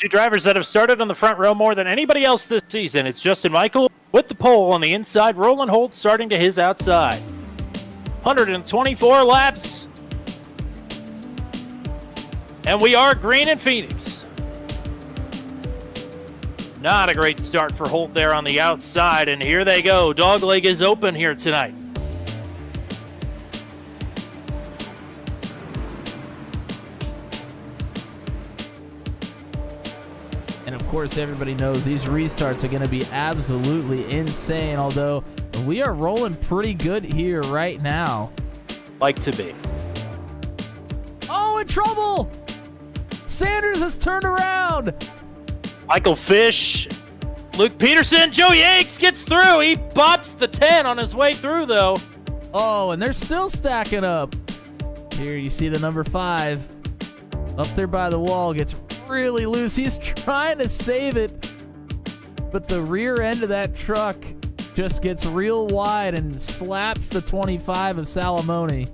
two drivers that have started on the front row more than anybody else this season. It's Justin Michael with the pole on the inside. Roland Holt starting to his outside. 124 laps. And we are green in Phoenix. Not a great start for Holt there on the outside, and here they go. Dogleg is open here tonight. And of course, everybody knows these restarts are going to be absolutely insane, although we are rolling pretty good here right now. Like to be. Oh, in trouble! Sanders has turned around! Michael Fish, Luke Peterson, Joe Yakes gets through. He bops the 10 on his way through, though. Oh, and they're still stacking up. Here you see the number 5 up there by the wall, gets really loose. He's trying to save it, but the rear end of that truck just gets real wide and slaps the 25 of Salamone.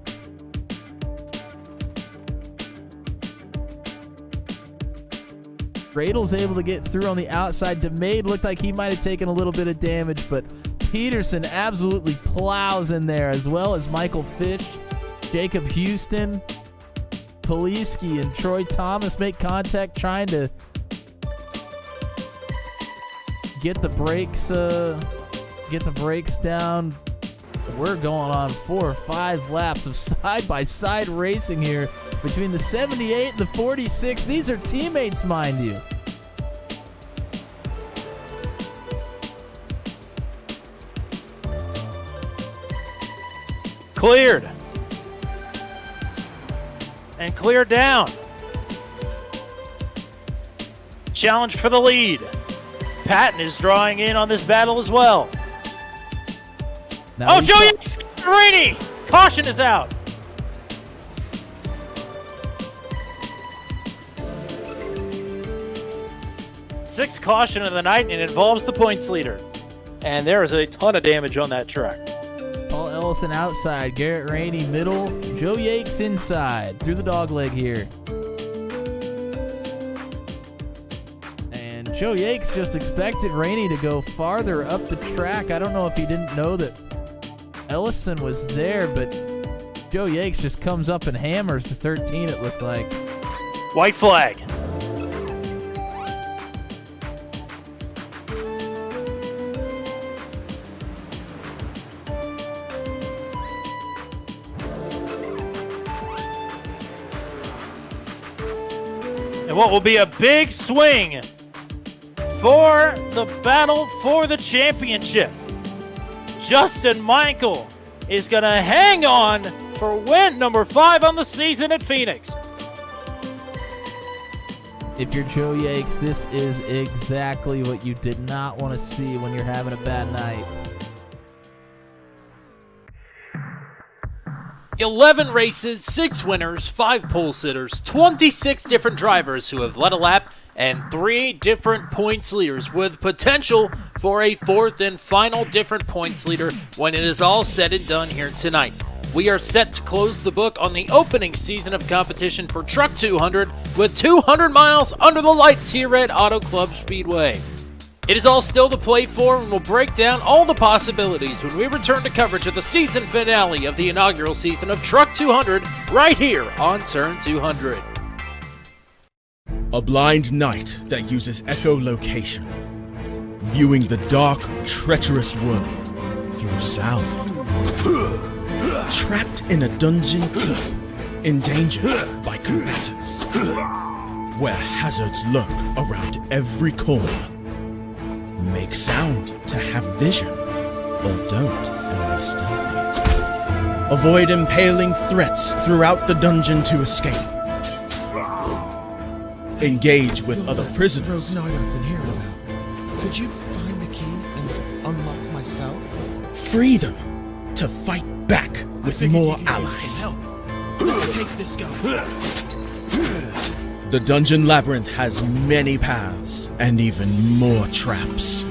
Radle's able to get through on the outside. DeMade looked like he might have taken a little bit of damage, but Peterson absolutely plows in there, as well as Michael Fish, Jacob Houston, Poliski, and Troy Thomas make contact, trying to get the brakes down. We're going on 4 or 5 laps of side-by-side racing here between the 78 and the 46. These are teammates, mind you. Cleared. And cleared down. Challenge for the lead. Patton is drawing in on this battle as well. Now Joe Yakes, Rainey! Caution is out. Sixth caution of the night, and it involves the points leader. And there is a ton of damage on that truck. Paul Ellison outside, Garrett Rainey middle, Joe Yakes inside through the dogleg here. And Joe Yakes just expected Rainey to go farther up the track. I don't know if he didn't know that Ellison was there, but Joe Yakes just comes up and hammers to 13, it looked like. White flag. And what will be a big swing for the battle for the championship. Justin Michael is going to hang on for win number 5 on the season at Phoenix. If you're Joe Yakes, this is exactly what you did not want to see when you're having a bad night. 11 races, 6 winners, 5 pole sitters, 26 different drivers who have led a lap, and 3 different points leaders, with potential for a 4th and final different points leader when it is all said and done here tonight. We are set to close the book on the opening season of competition for Truck 200 with 200 miles under the lights here at Auto Club Speedway. It is all still to play for, and we'll break down all the possibilities when we return to coverage of the season finale of the inaugural season of Truck 200 right here on Turn 200. A blind knight that uses echolocation, viewing the dark, treacherous world through sound. Trapped in a dungeon keep, endangered by combatants, where hazards lurk around every corner. Make sound to have vision, or don't and be stealthy. Avoid impaling threats throughout the dungeon to escape. Engage with other prisoners. Rogue Knight I've been hearing about. Could you find the key and unlock my cell? Free them to fight back with more allies. Let's take this guy. The Dungeon Labyrinth has many paths and even more traps.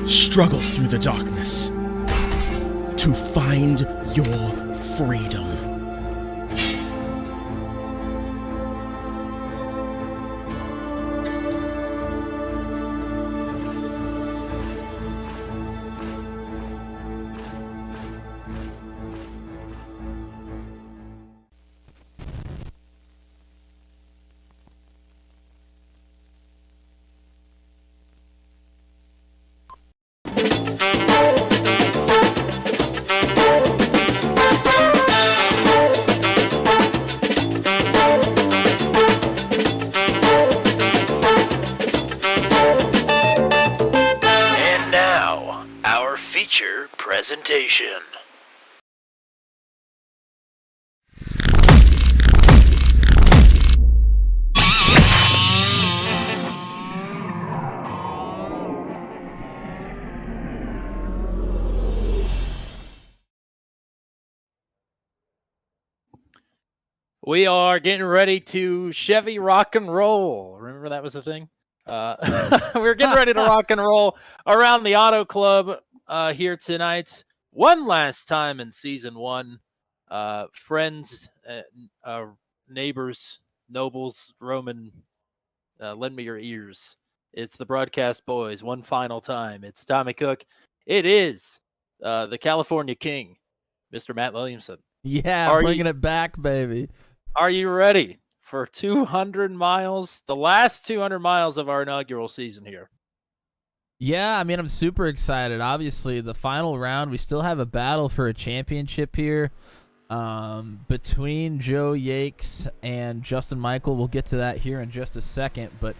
Struggle through the darkness to find your freedom. presentation. We are getting ready to Chevy rock and roll. Remember that was the thing? We're getting ready to rock and roll around the Auto Club here tonight. One last time in season one. Friends, neighbors, nobles, Roman, lend me your ears. It's the Broadcast Boys. One final time. It's Tommy Cook. It is the California King, Mr. Matt Williamson. Yeah, bringing it back, baby. Are you ready for 200 miles? The last 200 miles of our inaugural season here. Yeah, I mean, I'm super excited. Obviously, the final round, we still have a battle for a championship here between Joe Yakes and Justin Michael. We'll get to that here in just a second. But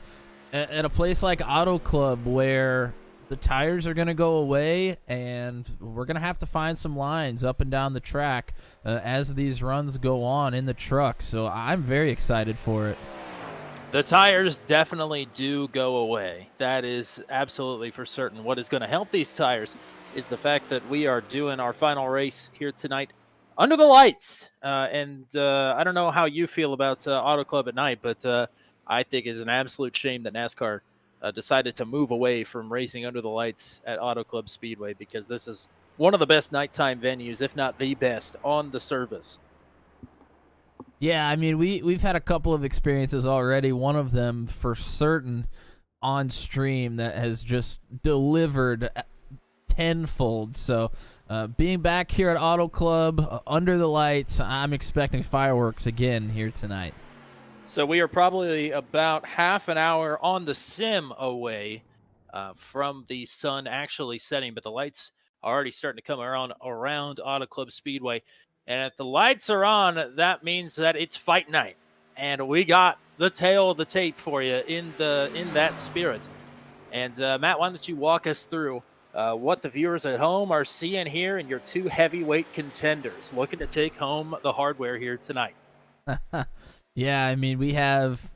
at a place like Auto Club where the tires are going to go away and we're going to have to find some lines up and down the track as these runs go on in the truck. So I'm very excited for it. The tires definitely do go away. That is absolutely for certain. What is going to help these tires is the fact that we are doing our final race here tonight under the lights. I don't know how you feel about Auto Club at night, but I think it's an absolute shame that NASCAR decided to move away from racing under the lights at Auto Club Speedway, because this is one of the best nighttime venues, if not the best, on the service. Yeah, I mean, we've had a couple of experiences already. One of them for certain on stream that has just delivered tenfold. So being back here at Auto Club under the lights, I'm expecting fireworks again here tonight. So we are probably about half an hour on the sim away from the sun actually setting, but the lights are already starting to come around Auto Club Speedway. And if the lights are on, that means that it's fight night. And we got the tail of the tape for you in that spirit. And Matt, why don't you walk us through what the viewers at home are seeing here and your two heavyweight contenders looking to take home the hardware here tonight. Yeah, I mean, we have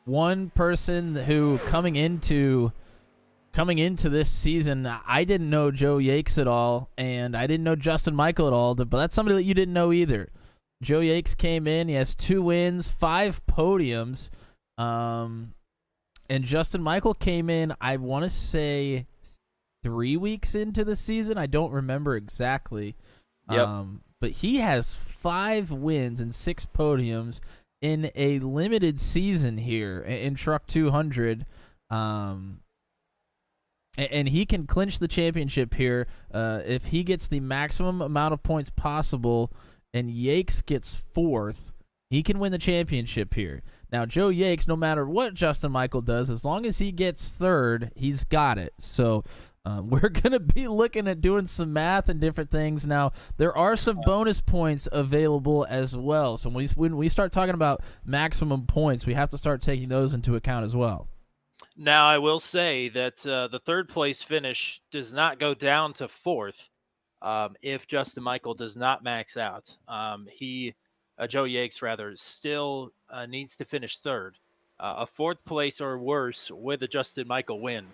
one person who coming into this season, I didn't know Joe Yakes at all, and I didn't know Justin Michael at all, but that's somebody that you didn't know either. Joe Yakes came in, he has 2 wins, 5 podiums, and Justin Michael came in, I want to say 3 weeks into the season. I don't remember exactly. Yep. But he has 5 wins and 6 podiums in a limited season here in Truck 200. And he can clinch the championship here if he gets the maximum amount of points possible and Yakes gets 4th. He can win the championship here. Now, Joe Yakes, no matter what Justin Michael does, as long as he gets 3rd, he's got it. So we're going to be looking at doing some math and different things. Now, there are some bonus points available as well. So when we start talking about maximum points, we have to start taking those into account as well. Now, I will say that the 3rd place finish does not go down to 4th if Justin Michael does not max out. Joe Yakes, rather, still needs to finish 3rd. A 4th place or worse with a Justin Michael win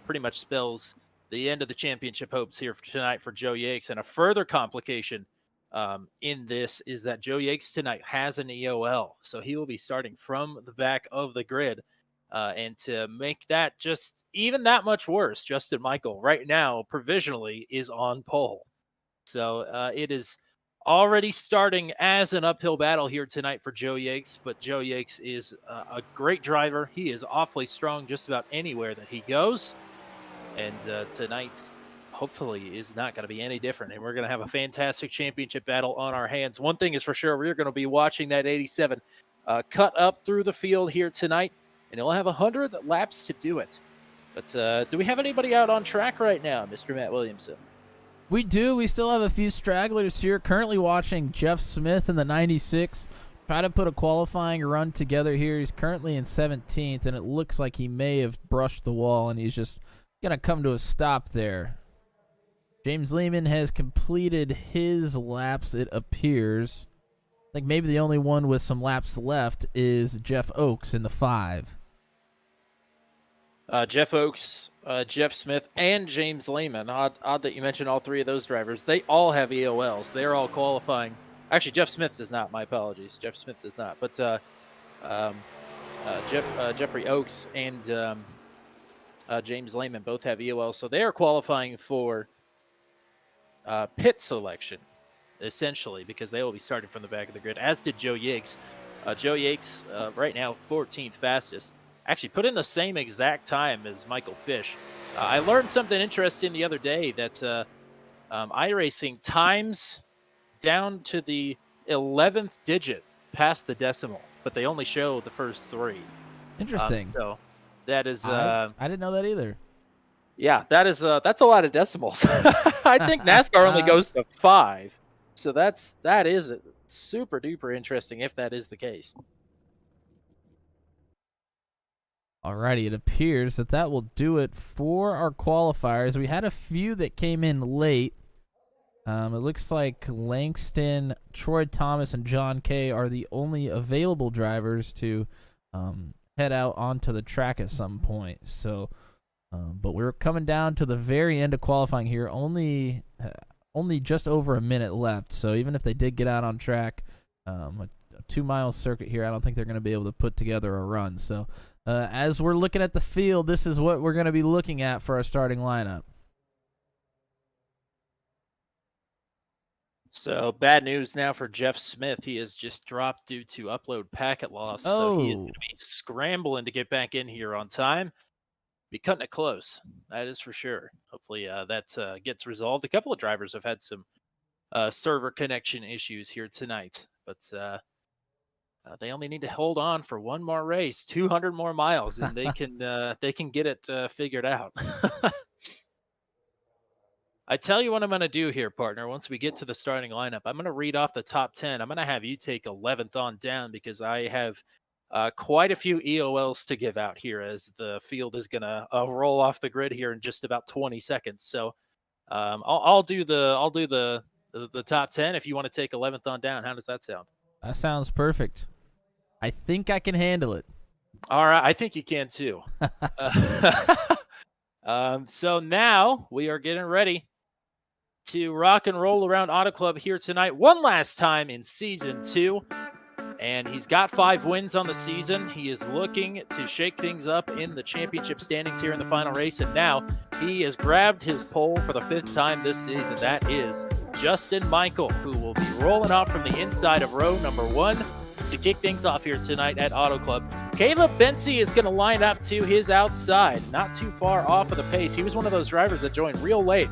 pretty much spells the end of the championship hopes here tonight for Joe Yakes. And a further complication in this is that Joe Yakes tonight has an EOL, so he will be starting from the back of the grid. And to make that just even that much worse, Justin Michael right now provisionally is on pole. So it is already starting as an uphill battle here tonight for Joe Yakes, but Joe Yakes is a great driver. He is awfully strong just about anywhere that he goes. And tonight, hopefully, is not going to be any different. And we're going to have a fantastic championship battle on our hands. One thing is for sure, we're going to be watching that 87 cut up through the field here tonight. And he'll have 100 laps to do it. But do we have anybody out on track right now, Mr. Matt Williamson? We do. We still have a few stragglers here. Currently watching Jeff Smith in the 96 try to put a qualifying run together here. He's currently in 17th, and it looks like he may have brushed the wall, and he's just going to come to a stop there. James Lehman has completed his laps, it appears. I think maybe the only one with some laps left is Jeff Oakes in the 5. Jeff Oakes, Jeff Smith, and James Lehman. Odd that you mentioned all three of those drivers. They all have EOLs. They're all qualifying. Actually, Jeff Smith does not. My apologies. Jeff Smith does not. But Jeffrey Oakes and James Lehman both have EOLs. So they are qualifying for pit selection, essentially, because they will be starting from the back of the grid, as did Joe Yakes. Joe Yakes, right now, 14th fastest. Actually put in the same exact time as Michael Fish. I learned something interesting the other day that iRacing times down to the 11th digit past the decimal, but they only show the first 3. Interesting. So that is... I didn't know that either. Yeah, that's a lot of decimals. I think NASCAR only goes to 5. So that is super duper interesting if that is the case. Alrighty, it appears that will do it for our qualifiers. We had a few that came in late. It looks like Langston, Troy Thomas, and John Kay are the only available drivers to head out onto the track at some point. So, but we're coming down to the very end of qualifying here. Only just over a minute left. So even if they did get out on track, a 2-mile circuit here, I don't think they're going to be able to put together a run. So as we're looking at the field, this is what we're going to be looking at for our starting lineup. So bad news now for Jeff Smith. He has just dropped due to upload packet loss. So he is going to be scrambling to get back in here on time. Be cutting it close. That is for sure. Hopefully that gets resolved. A couple of drivers have had some server connection issues here tonight, but they only need to hold on for one more race, 200 more miles, and they can get it figured out. I tell you what I'm going to do here, partner. Once we get to the starting lineup, I'm going to read off the top 10. I'm going to have you take 11th on down because I have quite a few EOLs to give out here as the field is going to roll off the grid here in just about 20 seconds. So I'll do the top 10 if you want to take 11th on down. How does that sound? That sounds perfect. I think I can handle it. All right, I think you can too. So now we are getting ready to rock and roll around Auto Club here tonight one last time in Season 2. And he's got 5 wins on the season. He is looking to shake things up in the championship standings here in the final race. And now he has grabbed his pole for the 5th time this season. That is Justin Michael, who will be rolling off from the inside of row number 1 to kick things off here tonight at Auto Club. Caleb Bency is going to line up to his outside, not too far off of the pace. He was one of those drivers that joined real late,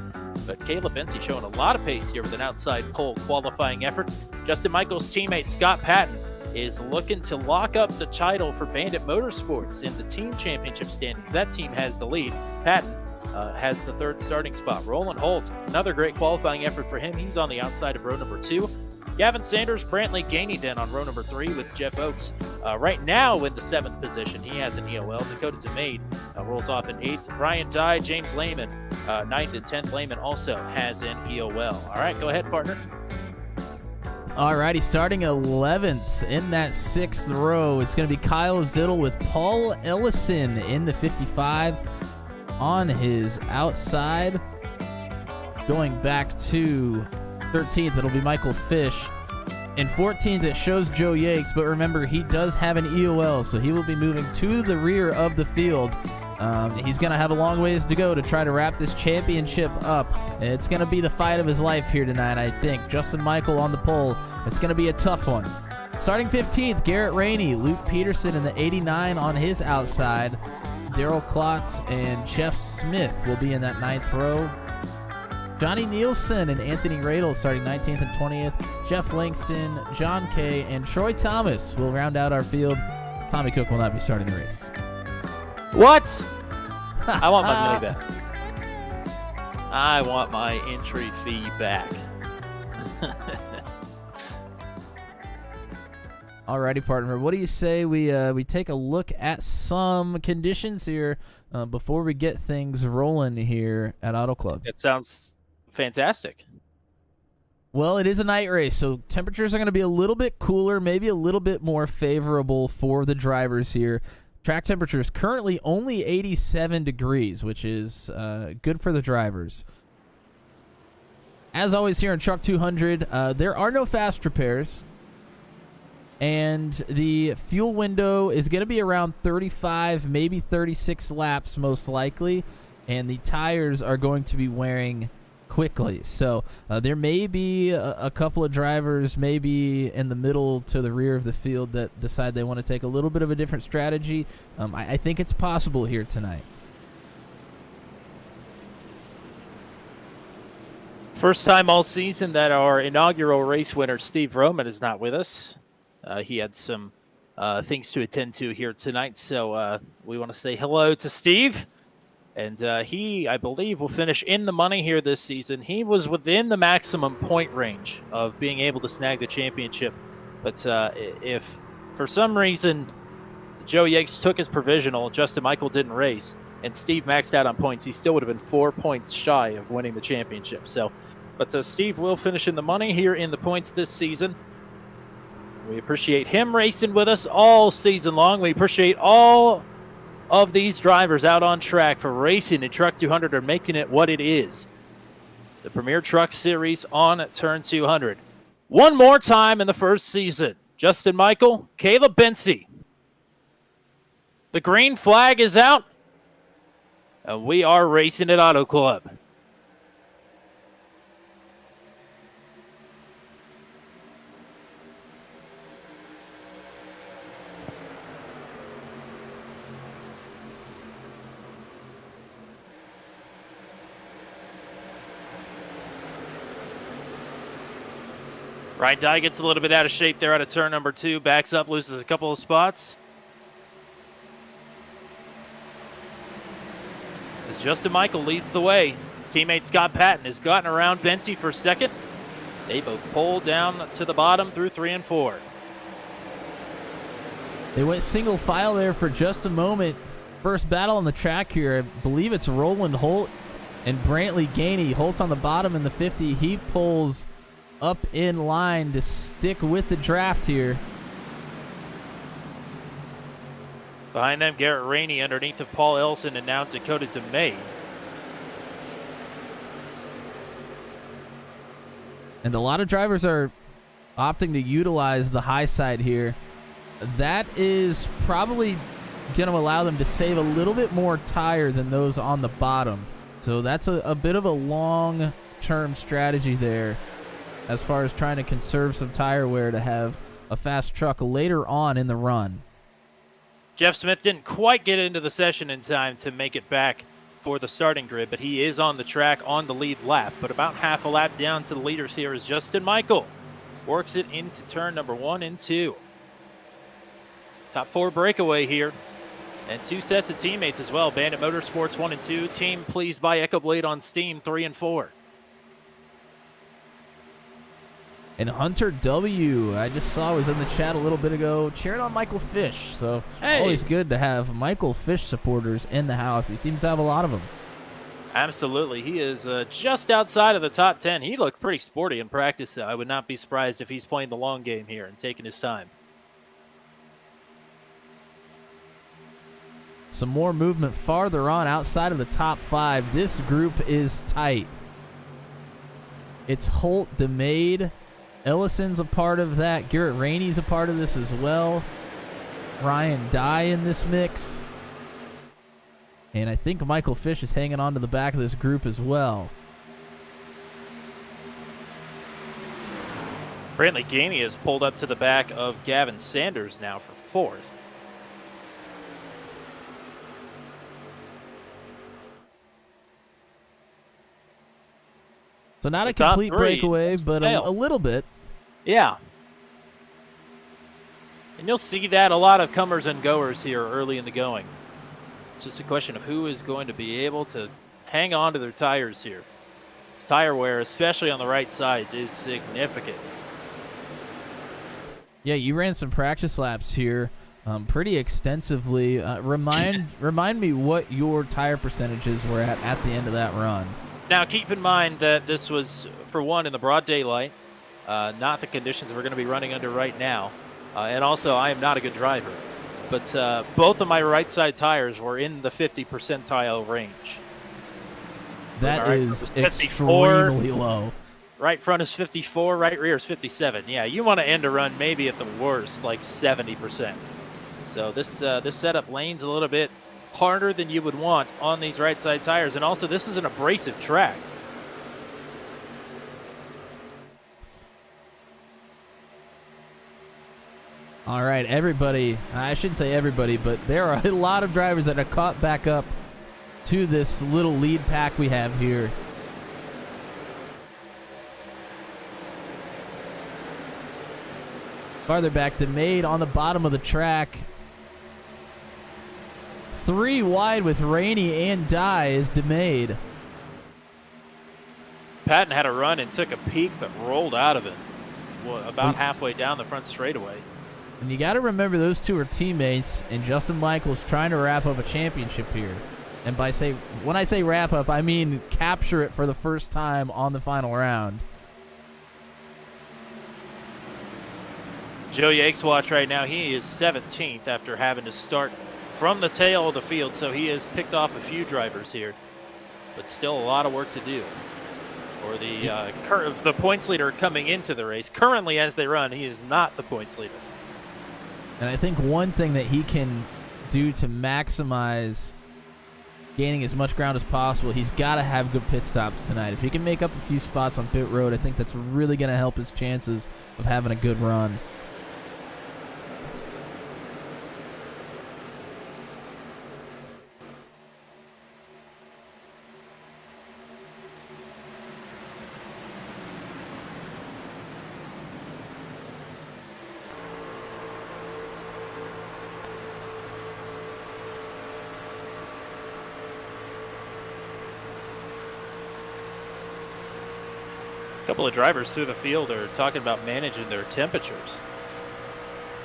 but Caleb Bency showing a lot of pace here with an outside pole qualifying effort. Justin Michael's teammate Scott Patton is looking to lock up the title for Bandit Motorsports in the team championship standings. That team has the lead. Patton has the 3rd starting spot. Roland Holt, another great qualifying effort for him. He's on the outside of row number 2. Gavin Sanders, Brantley Gaineyden on row number 3 with Jeff Oakes. Right now in the 7th position, he has an EOL. Dakota DeMade rolls off in 8th. Ryan Dye, James Lehman, 9th and 10th. Lehman also has an EOL. All right, go ahead, partner. Alrighty, starting 11th in that 6th row, it's going to be Kyle Zittel with Paul Ellison in the 55 on his outside. Going back to 13th, it'll be Michael Fish. In 14th, it shows Joe Yakes, but remember, he does have an EOL, so he will be moving to the rear of the field. He's going to have a long ways to go to try to wrap this championship up. It's going to be the fight of his life here tonight, I think. Justin Michael on the pole. It's going to be a tough one. Starting 15th, Garrett Rainey. Luke Peterson in the 89 on his outside. Daryl Klotz and Jeff Smith will be in that 9th row. Johnny Nielsen and Anthony Radel starting 19th and 20th. Jeff Langston, John Kay, and Troy Thomas will round out our field. Tommy Cook will not be starting the race. What? I want my money back. I want my entry fee back. Alrighty, partner. What do you say we take a look at some conditions here before we get things rolling here at Auto Club? It sounds fantastic. Well, it is a night race, so temperatures are going to be a little bit cooler, maybe a little bit more favorable for the drivers here. Track temperature is currently only 87 degrees, which is good for the drivers. As always here in Truck 200, there are no fast repairs. And the fuel window is going to be around 35, maybe 36 laps most likely. And the tires are going to be wearing quickly. So there may be a couple of drivers maybe in the middle to the rear of the field that decide they want to take a little bit of a different strategy. I think it's possible here tonight. First time all season that our inaugural race winner, Steve Roman, is not with us. He had some things to attend to here tonight, so we want to say hello to Steve. And he, I believe, will finish in the money here this season. He was within the maximum point range of being able to snag the championship. But if, for some reason, Joe Yakes took his provisional, Justin Michael didn't race, and Steve maxed out on points, he still would have been 4 points shy of winning the championship. But Steve will finish in the money here in the points this season. We appreciate him racing with us all season long. We appreciate all of these drivers out on track for racing in Truck 200 and making it what it is. The Premier Truck Series on Turn 200. One more time in the first season. Justin Michael, Caleb Bency. The green flag is out, and we are racing at Auto Club. Ryan Dye gets a little bit out of shape there out of turn number 2. Backs up, loses a couple of spots. As Justin Michael leads the way. His teammate Scott Patton has gotten around Bency for second. They both pull down to the bottom through 3 and 4. They went single file there for just a moment. First battle on the track here. I believe it's Roland Holt and Brantley Gainey. Holt on the bottom in the 50. He pulls up in line to stick with the draft here. Behind them, Garrett Rainey underneath of Paul Ellison and now Dakota DeMay. And a lot of drivers are opting to utilize the high side here. That is probably going to allow them to save a little bit more tire than those on the bottom. So that's a bit of a long-term strategy there as far as trying to conserve some tire wear to have a fast truck later on in the run. Jeff Smith didn't quite get into the session in time to make it back for the starting grid, but he is on the track on the lead lap. But about half a lap down to the leaders here is Justin Michael. Works it into turn number 1 and 2. Top 4 breakaway here. And 2 sets of teammates as well. Bandit Motorsports 1 and 2. Team Pleased by Echo Blade on Steam 3 and 4. And Hunter W., I just saw was in the chat a little bit ago, cheering on Michael Fish. So always good to have Michael Fish supporters in the house. He seems to have a lot of them. Absolutely. He is just outside of the top 10. He looked pretty sporty in practice. I would not be surprised if he's playing the long game here and taking his time. Some more movement farther on outside of the top 5. This group is tight. It's Holt, DeMade, Ellison's a part of that. Garrett Rainey's a part of this as well. Ryan Dye in this mix. And I think Michael Fish is hanging on to the back of this group as well. Brantley Gainey has pulled up to the back of Gavin Sanders now for 4th. So not a complete breakaway, but a little bit. Yeah. And you'll see that a lot of comers and goers here early in the going. It's just a question of who is going to be able to hang on to their tires here. This tire wear, especially on the right sides, is significant. Yeah, you ran some practice laps here pretty extensively. Remind me what your tire percentages were at the end of that run. Now, keep in mind that this was, for one, in the broad daylight, not the conditions we're going to be running under right now. And also, I am not a good driver. But both of my right side tires were in the 50 percentile range. That Right, is 54. extremely low. Right front is 54, right rear is 57. Yeah, you want to end a run maybe at the worst, like 70%. So this setup lanes a little bit harder than you would want on these right side tires. And also, this is an abrasive track. All right, everybody. I shouldn't say everybody, but there are a lot of drivers that are caught back up to this little lead pack we have here. Farther back, DeMade on the bottom of the track. 3 wide with Rainey and Dye is DeMade. Patton had a run and took a peek, but rolled out of it about halfway down the front straightaway. And you got to remember those two are teammates, and Justin Michael's trying to wrap up a championship here. And when I say wrap up, I mean capture it for the first time on the final round. Joe Yakes watch right now, he is 17th after having to start from the tail of the field, so he has picked off a few drivers here, but still a lot of work to do for the points leader coming into the race. Currently, as they run, he is not the points leader. And I think one thing that he can do to maximize gaining as much ground as possible, he's got to have good pit stops tonight. If he can make up a few spots on pit road, I think that's really going to help his chances of having a good run. A couple of drivers through the field are talking about managing their temperatures.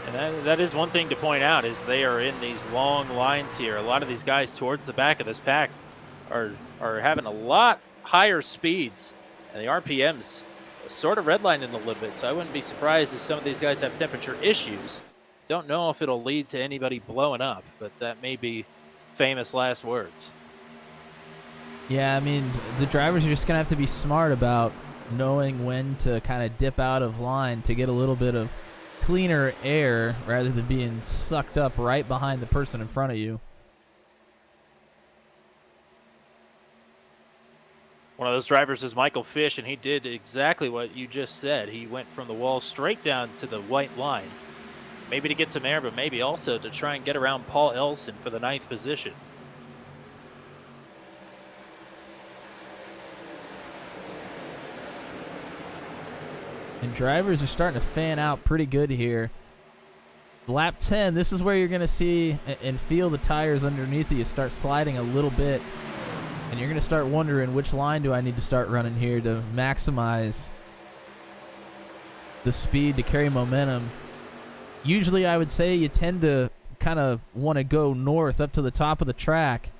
And that is one thing to point out, is they are in these long lines here. A lot of these guys towards the back of this pack are having a lot higher speeds. And the RPMs sort of redlining a little bit, so I wouldn't be surprised if some of these guys have temperature issues. Don't know if it'll lead to anybody blowing up, but that may be famous last words. Yeah, I mean, the drivers are just going to have to be smart about knowing when to kind of dip out of line to get a little bit of cleaner air rather than being sucked up right behind the person in front of you. One of those drivers is Michael Fish, and he did exactly what you just said. He went from the wall straight down to the white line, maybe to get some air, but maybe also to try and get around Paul Elson for the 9th position. And drivers are starting to fan out pretty good here. Lap 10, this is where you're going to see and feel the tires underneath you start sliding a little bit. And you're going to start wondering, which line do I need to start running here to maximize the speed to carry momentum. Usually I would say you tend to kind of want to go north up to the top of the track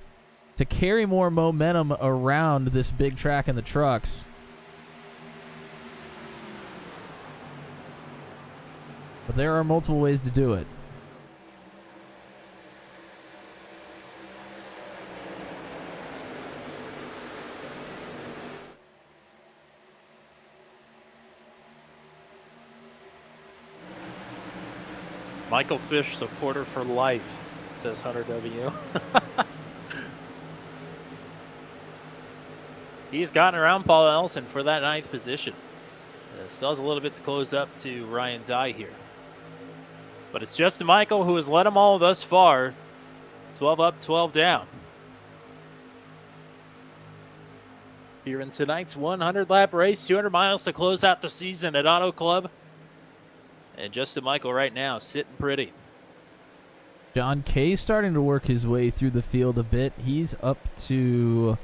to carry more momentum around this big track in the trucks. But there are multiple ways to do it. Michael Fish, supporter for life, says Hunter W. He's gotten around Paul Elson for that 9th position. Still has a little bit to close up to Ryan Dye here. But it's Justin Michael who has led them all thus far. 12 up, 12 down. Here in tonight's 100-lap race, 200 miles to close out the season at Auto Club. And Justin Michael right now sitting pretty. John Kay starting to work his way through the field a bit. He's up to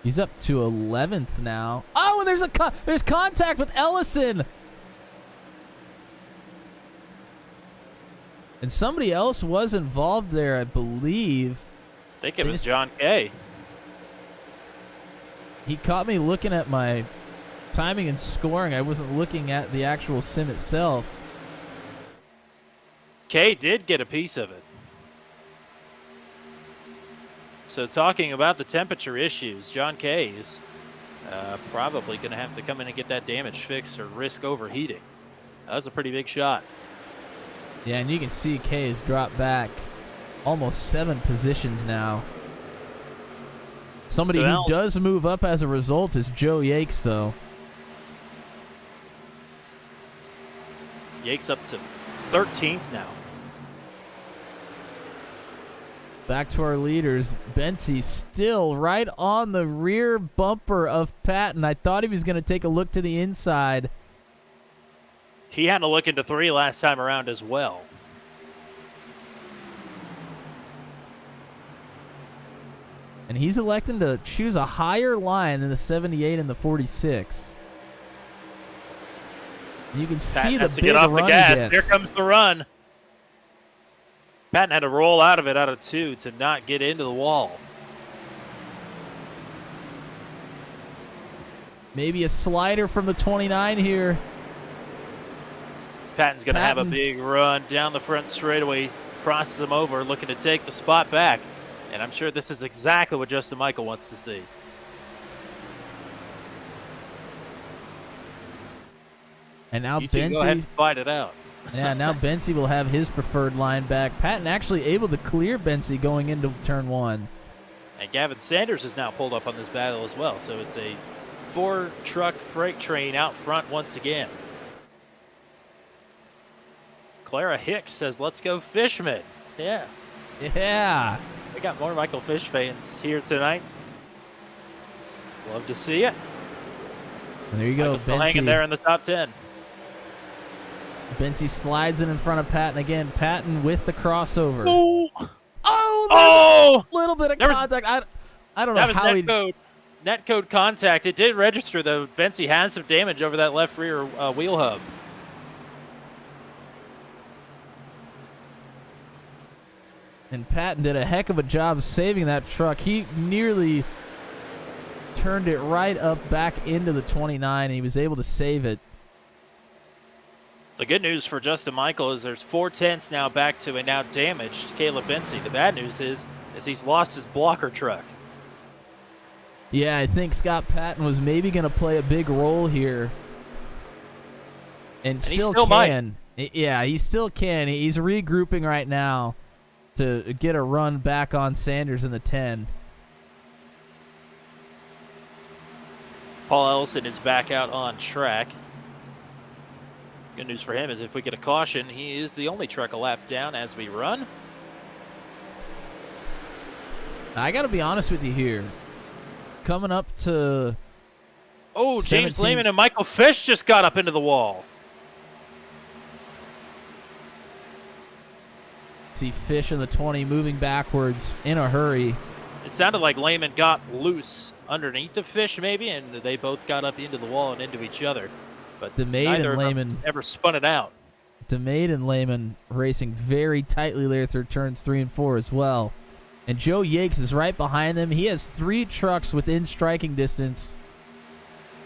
11th now. Oh, and there's contact with Ellison. And somebody else was involved there, I believe. I think it was John Kay. He caught me looking at my timing and scoring. I wasn't looking at the actual sim itself. Kay did get a piece of it. So talking about the temperature issues, John Kay is probably going to have to come in and get that damage fixed or risk overheating. That was a pretty big shot. Yeah, and you can see Kay has dropped back almost 7 positions now. Somebody So who now, does move up as a result is Joe Yakes, though. Yakes up to 13th now. Back to our leaders. Bensi still right on the rear bumper of Patton. I thought he was going to take a look to the inside. He had to look into 3 last time around as well. And he's electing to choose a higher line than the 78 and the 46. You can see Patton the has to big get off run the gas. he gets. Here comes the run. Patton had to roll out of it out of 2 to not get into the wall. Maybe a slider from the 29 here. Patton's going to have a big run down the front straightaway, crosses him over, looking to take the spot back. And I'm sure this is exactly what Justin Michael wants to see. And now You two go ahead and fight it out. Yeah, now Bensi will have his preferred line back. Patton actually able to clear Bensi going into turn 1. And Gavin Sanders is now pulled up on this battle as well. So it's a 4-truck freight train out front once again. Clara Hicks says, let's go Fishman. Yeah. Yeah. We got more Michael Fish fans here tonight. Love to see it. And there you go, Michael's still hanging there in the top 10. Bensi slides in front of Patton again. Patton with the crossover. Oh! Oh! A little bit of contact. I don't know that was how he... netcode contact. It did register, though. Bensi has some damage over that left rear wheel hub. And Patton did a heck of a job saving that truck. He nearly turned it right up back into the 29. He was able to save it. The good news for Justin Michael is there's 4 tenths now back to a now damaged Caleb Bensi. The bad news is he's lost his blocker truck. Yeah, I think Scott Patton was maybe going to play a big role here. And still can. Might. Yeah, he still can. He's regrouping right now to get a run back on Sanders in the 10. Paul Ellison is back out on track. Good news for him is if we get a caution, he is the only truck a lap down as we run. I got to be honest with you here. Coming up to... Oh, James Lehman and Michael Fish just got up into the wall. See Fish in the 20 moving backwards in a hurry. It sounded like Lehman got loose underneath the Fish maybe, and they both got up into the wall and into each other. But neither of them ever spun it out. DeMade and Lehman racing very tightly there through turns 3 and 4 as well. And Joe Yakes is right behind them. He has 3 trucks within striking distance.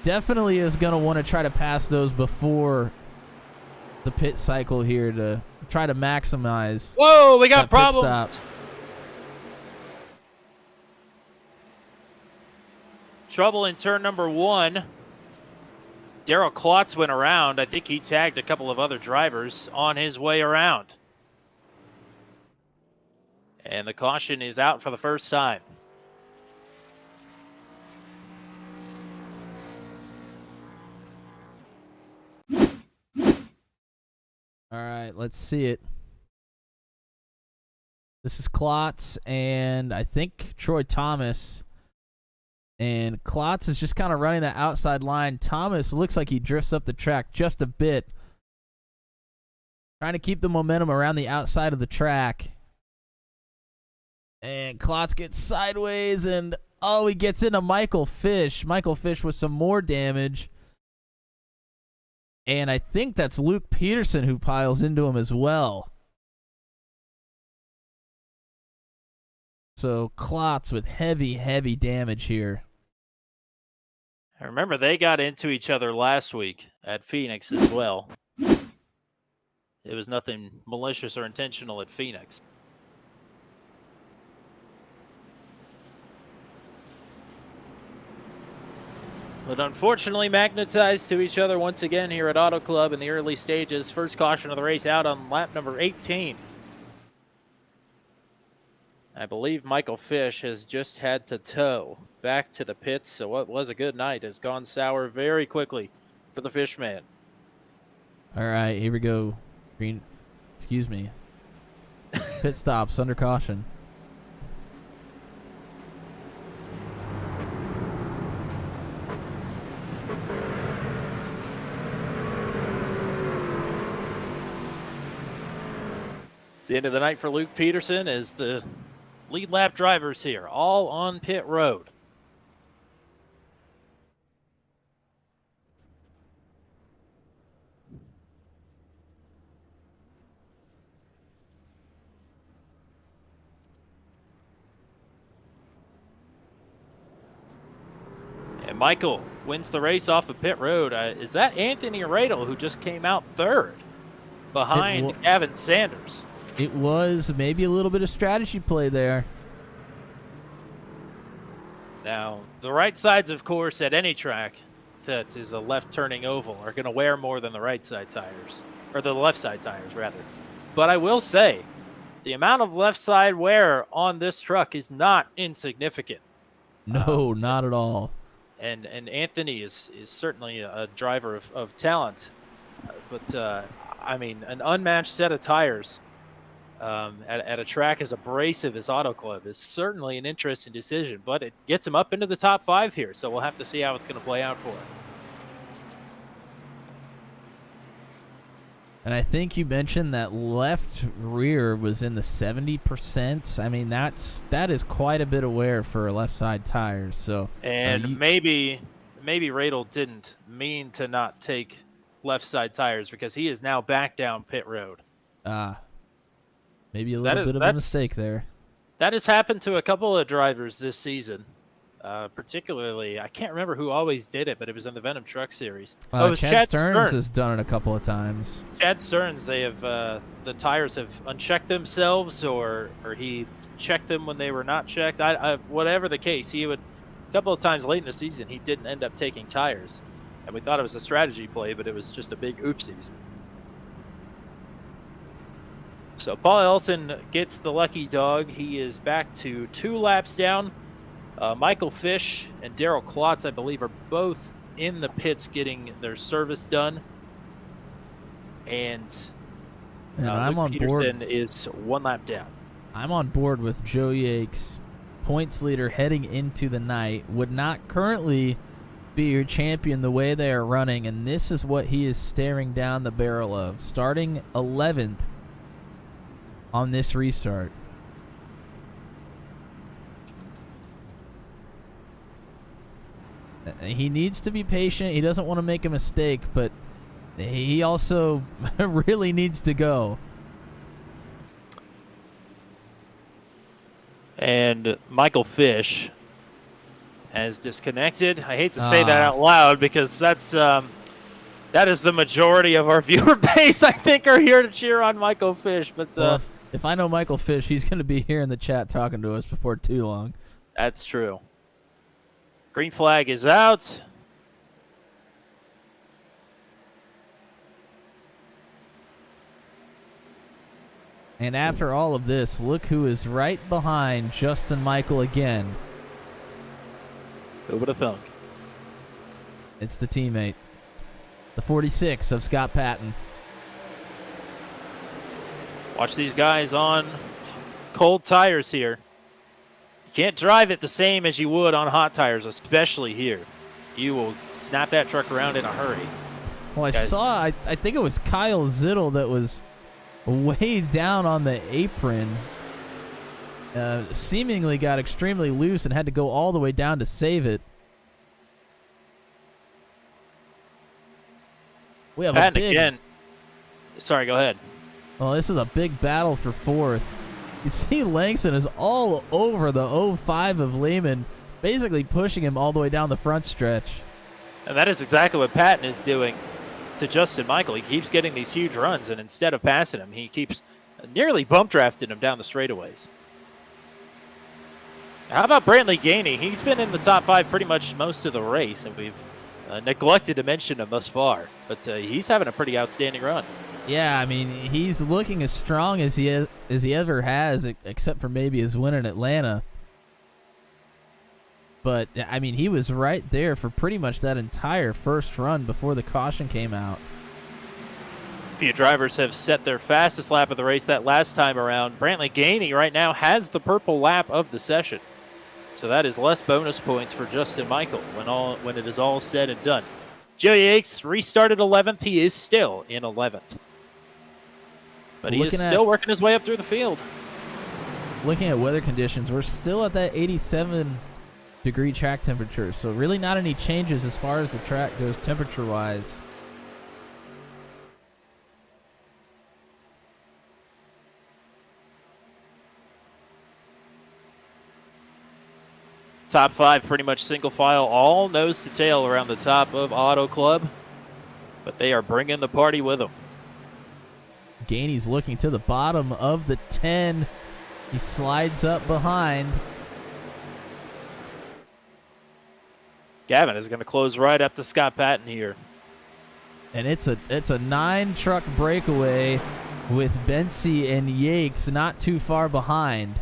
Definitely is going to want to try to pass those before the pit cycle here to try to maximize. Whoa, we got problems. Trouble in turn number 1. Daryl Klotz went around. I think he tagged a couple of other drivers on his way around. And the caution is out for the first time. All right, let's see it. This is Klotz and I think Troy Thomas. And Klotz is just kind of running that outside line. Thomas looks like he drifts up the track just a bit. Trying to keep the momentum around the outside of the track. And Klotz gets sideways and, he gets into Michael Fish. Michael Fish with some more damage. And I think that's Luke Peterson who piles into him as well. So Klotz with heavy, heavy damage here. I remember they got into each other last week at Phoenix as well. It was nothing malicious or intentional at Phoenix. But unfortunately magnetized to each other once again here at Auto Club in the early stages. First caution of the race out on lap number 18. I believe Michael Fish has just had to tow back to the pits, so what was a good night has gone sour very quickly for the Fishman. All right, here we go. Green, excuse me. Pit stops under caution. It's the end of the night for Luke Peterson as the lead lap drivers here, all on pit road. And Michael wins the race off of pit road. Is that Anthony Radel who just came out third behind Gavin Sanders? It was maybe a little bit of strategy play there. Now, the right sides, of course, at any track that is a left-turning oval are going to wear more than the right side tires, or the left side tires, rather. But I will say, the amount of left side wear on this truck is not insignificant. No, not at all. And Anthony is certainly a driver of talent. But, I mean, an unmatched set of tires at a track as abrasive as Auto Club is certainly an interesting decision, but it gets him up into the top 5 here, so we'll have to see how it's going to play out for him. And I think you mentioned that left rear was in the 70%. I mean, that is quite a bit of wear for left side tires. So, and maybe Radel didn't mean to not take left side tires because he is now back down pit road. Maybe a little bit of a mistake there. That has happened to a couple of drivers this season. Particularly, I can't remember who always did it, but it was in the Venom Truck Series. It was Chad Stearns has done it a couple of times. Chad Stearns, they have the tires have unchecked themselves, or he checked them when they were not checked. Whatever the case, he would a couple of times late in the season he didn't end up taking tires, and we thought it was a strategy play, but it was just a big oopsies. So Paul Elson gets the lucky dog. He is back to 2 laps down. Michael Fish and Daryl Klotz, I believe, are both in the pits getting their service done. And I'm on Peterson board. Is 1 lap down. I'm on board with Joe Yakes, points leader heading into the night. Would not currently be your champion the way they are running, and this is what he is staring down the barrel of, starting 11th on this restart. He needs to be patient. He doesn't want to make a mistake, but he also really needs to go. And Michael Fish has disconnected. I hate to say that out loud because that is the majority of our viewer base, I think, are here to cheer on Michael Fish. But well, if I know Michael Fish, he's going to be here in the chat talking to us before too long. That's true. Green flag is out. And after all of this, look who is right behind Justin Michael again. Who would have thunk? It's the teammate. The 46 of Scott Patton. Watch these guys on cold tires here. You can't drive it the same as you would on hot tires, especially here. You will snap that truck around in a hurry. Well, I think it was Kyle Zittel that was way down on the apron. Seemingly got extremely loose and had to go all the way down to save it. We have Patton again. Sorry, go ahead. Well, this is a big battle for 4th. You see Langston is all over the 05 of Lehman, basically pushing him all the way down the front stretch. And that is exactly what Patton is doing to Justin Michael. He keeps getting these huge runs, and instead of passing him, he keeps nearly bump drafting him down the straightaways. How about Brantley Gainey? He's been in the top 5 pretty much most of the race, and we've neglected to mention him thus far. But he's having a pretty outstanding run. Yeah, I mean, he's looking as strong as he ever has, except for maybe his win in Atlanta. But, I mean, he was right there for pretty much that entire first run before the caution came out. A few drivers have set their fastest lap of the race that last time around. Brantley Gainey right now has the purple lap of the session. So that is less bonus points for Justin Michael when it is all said and done. Joe Yakes restarted 11th. He is still in 11th. But he is still working his way up through the field. Looking at weather conditions, we're still at that 87-degree track temperature. So really not any changes as far as the track goes temperature-wise. Top 5 pretty much single file, all nose to tail around the top of Auto Club. But they are bringing the party with them. Gainey's looking to the bottom of the 10. He slides up behind. Gavin is going to close right up to Scott Patton here. And it's a 9-truck breakaway with Bensey and Yakes not too far behind.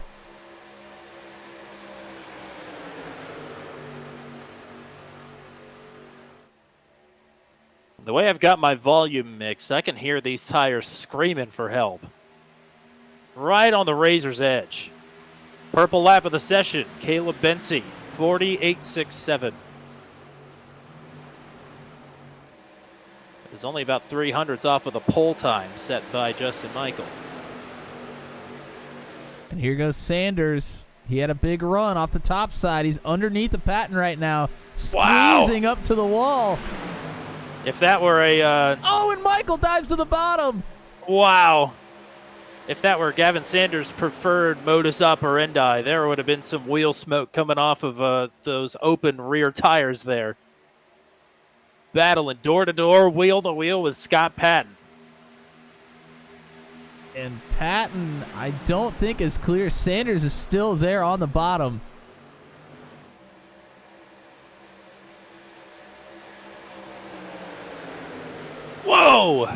The way I've got my volume mixed, I can hear these tires screaming for help. Right on the razor's edge. Purple lap of the session, Caleb Bensey, 48.67. It's only about 300ths off of the pole time set by Justin Michael. And here goes Sanders. He had a big run off the top side. He's underneath the Patton right now, squeezing up to the wall. If that were a... oh, and Michael dives to the bottom. Wow. If that were Gavin Sanders' preferred modus operandi, there would have been some wheel smoke coming off of those open rear tires there. Battling door-to-door, wheel-to-wheel with Scott Patton. And Patton, I don't think is clear. Sanders is still there on the bottom. Whoa!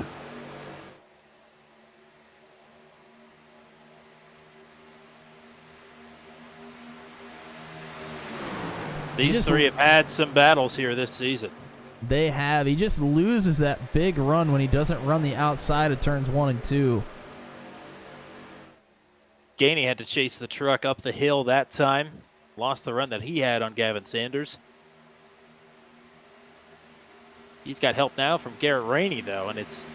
These three have had some battles here this season. They have. He just loses that big run when he doesn't run the outside of turns 1 and 2. Gainey had to chase the truck up the hill that time. Lost the run that he had on Gavin Sanders. He's got help now from Garrett Rainey, though, and it's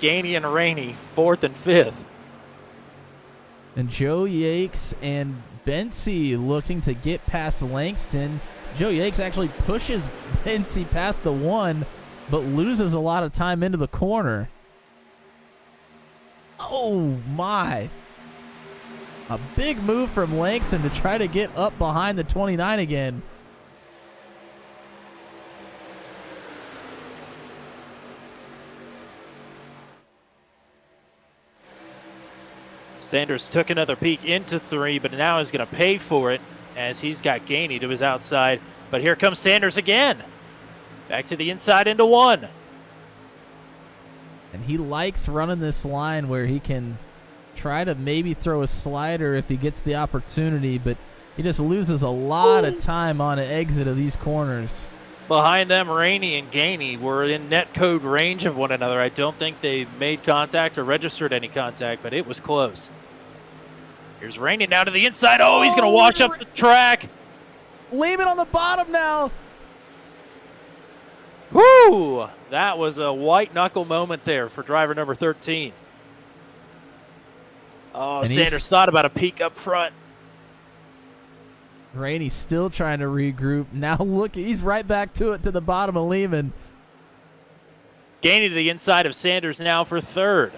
Gainey and Rainey, 4th and 5th. And Joe Yakes and Bensey looking to get past Langston. Joe Yakes actually pushes Bensey past the 1, but loses a lot of time into the corner. Oh, my. A big move from Langston to try to get up behind the 29 again. Sanders took another peek into 3, but now is going to pay for it as he's got Gainey to his outside. But here comes Sanders again. Back to the inside into 1. And he likes running this line where he can try to maybe throw a slider if he gets the opportunity, but he just loses a lot of time on an exit of these corners. Behind them, Rainey and Gainey were in net code range of one another. I don't think they made contact or registered any contact, but it was close. Here's Rainey now to the inside. Oh, he's going to wash up the track. Lehman on the bottom now. Woo! That was a white knuckle moment there for driver number 13. Oh, and Sanders thought about a peek up front. Rainey's still trying to regroup. Now look, he's right back to it to the bottom of Lehman. Gainey to the inside of Sanders now for 3rd.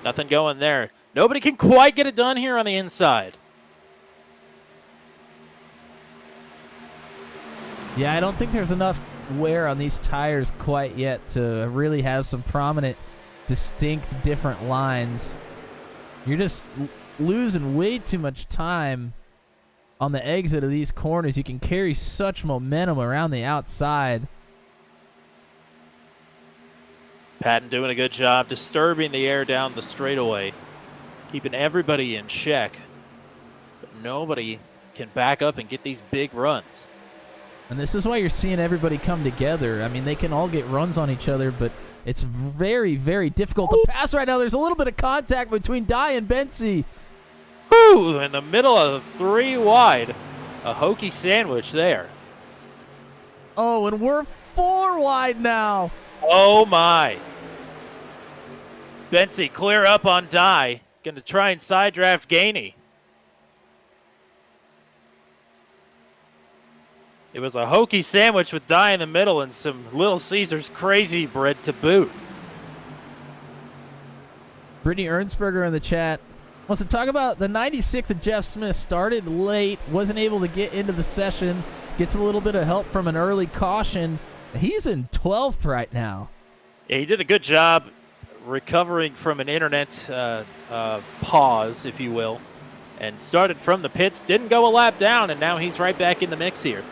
Nothing going there. Nobody can quite get it done here on the inside. Yeah, I don't think there's enough wear on these tires quite yet to really have some prominent, distinct, different lines. You're just losing way too much time on the exit of these corners. You can carry such momentum around the outside. Patton doing a good job disturbing the air down the straightaway, keeping everybody in check. But nobody can back up and get these big runs. And this is why you're seeing everybody come together. I mean, they can all get runs on each other, but it's very, very difficult to pass right now. There's a little bit of contact between Dye and Bensy. Ooh, in the middle of 3 wide. A hokey sandwich there. Oh, and we're 4 wide now. Oh, my. Bensy clear up on Dye. Going to try and side draft Gainey. It was a hokey sandwich with Dye in the middle and some Little Caesars crazy bread to boot. Brittany Ernsberger in the chat wants to talk about the 96 of Jeff Smith. Started late, wasn't able to get into the session, gets a little bit of help from an early caution. He's in 12th right now. Yeah, he did a good job recovering from an internet pause, if you will, and started from the pits, didn't go a lap down, and now he's right back in the mix here.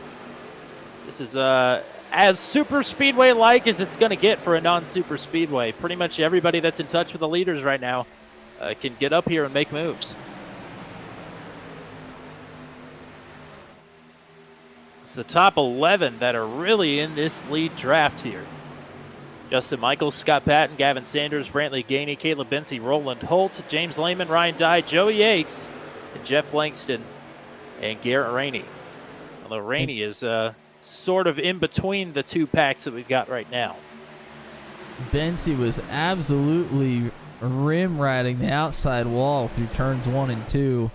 This is as super speedway-like as it's going to get for a non-super speedway. Pretty much everybody that's in touch with the leaders right now can get up here and make moves. It's the top 11 that are really in this lead draft here. Justin Michaels, Scott Patton, Gavin Sanders, Brantley Gainey, Caleb Bensy, Roland Holt, James Lehman, Ryan Dye, Joe Yakes, and Jeff Langston, and Garrett Rainey. Although Rainey is sort of in between the 2 packs that we've got right now. Bensy was absolutely rim riding the outside wall through turns 1 and 2.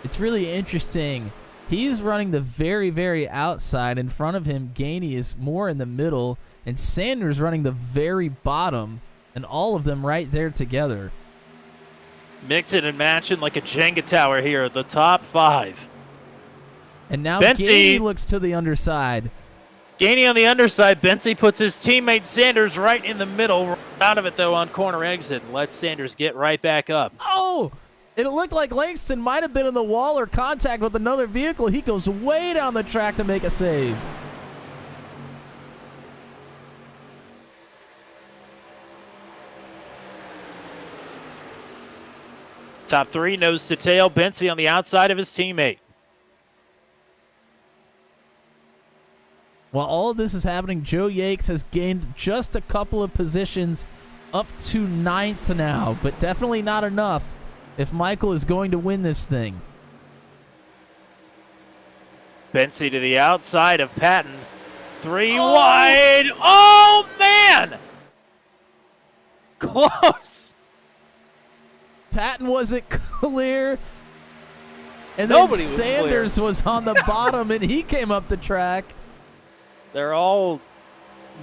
It's really interesting. He's running the very, very outside. In front of him, Gainey is more in the middle, and Sanders running the very bottom, and all of them right there together. Mixing and matching like a Jenga tower here, the top 5. And now Bensy, Gainey looks to the underside. Gainey on the underside. Bensy puts his teammate Sanders right in the middle. Out of it, though, on corner exit. And lets Sanders get right back up. Oh! It looked like Langston might have been in the wall or contact with another vehicle. He goes way down the track to make a save. Top 3, nose to tail. Bensy on the outside of his teammate. While all of this is happening, Joe Yakes has gained just a couple of positions up to 9th now, but definitely not enough if Michael is going to win this thing. Bensy to the outside of Patton. 3 wide. Oh, man! Close. Patton wasn't clear. And Nobody then was Sanders was on the bottom, and he came up the track. They're all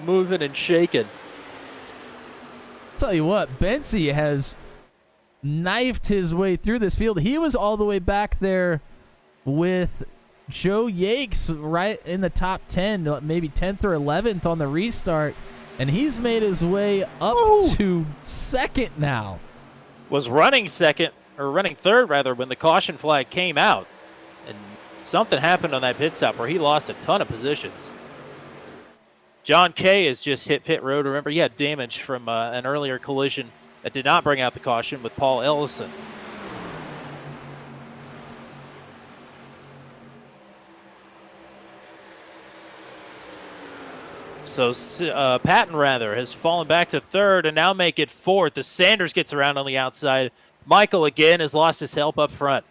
moving and shaking. Tell you what, Bensy has knifed his way through this field. He was all the way back there with Joe Yakes right in the top 10, maybe 10th or 11th on the restart, and he's made his way up to 2nd now. Was running second, or running third rather, when the caution flag came out. And something happened on that pit stop where he lost a ton of positions. John Kay has just hit pit road. Remember, he had damage from an earlier collision that did not bring out the caution with Paul Ellison. So Patton, rather, has fallen back to 3rd and now make it 4th as Sanders gets around on the outside. Michael, again, has lost his help up front.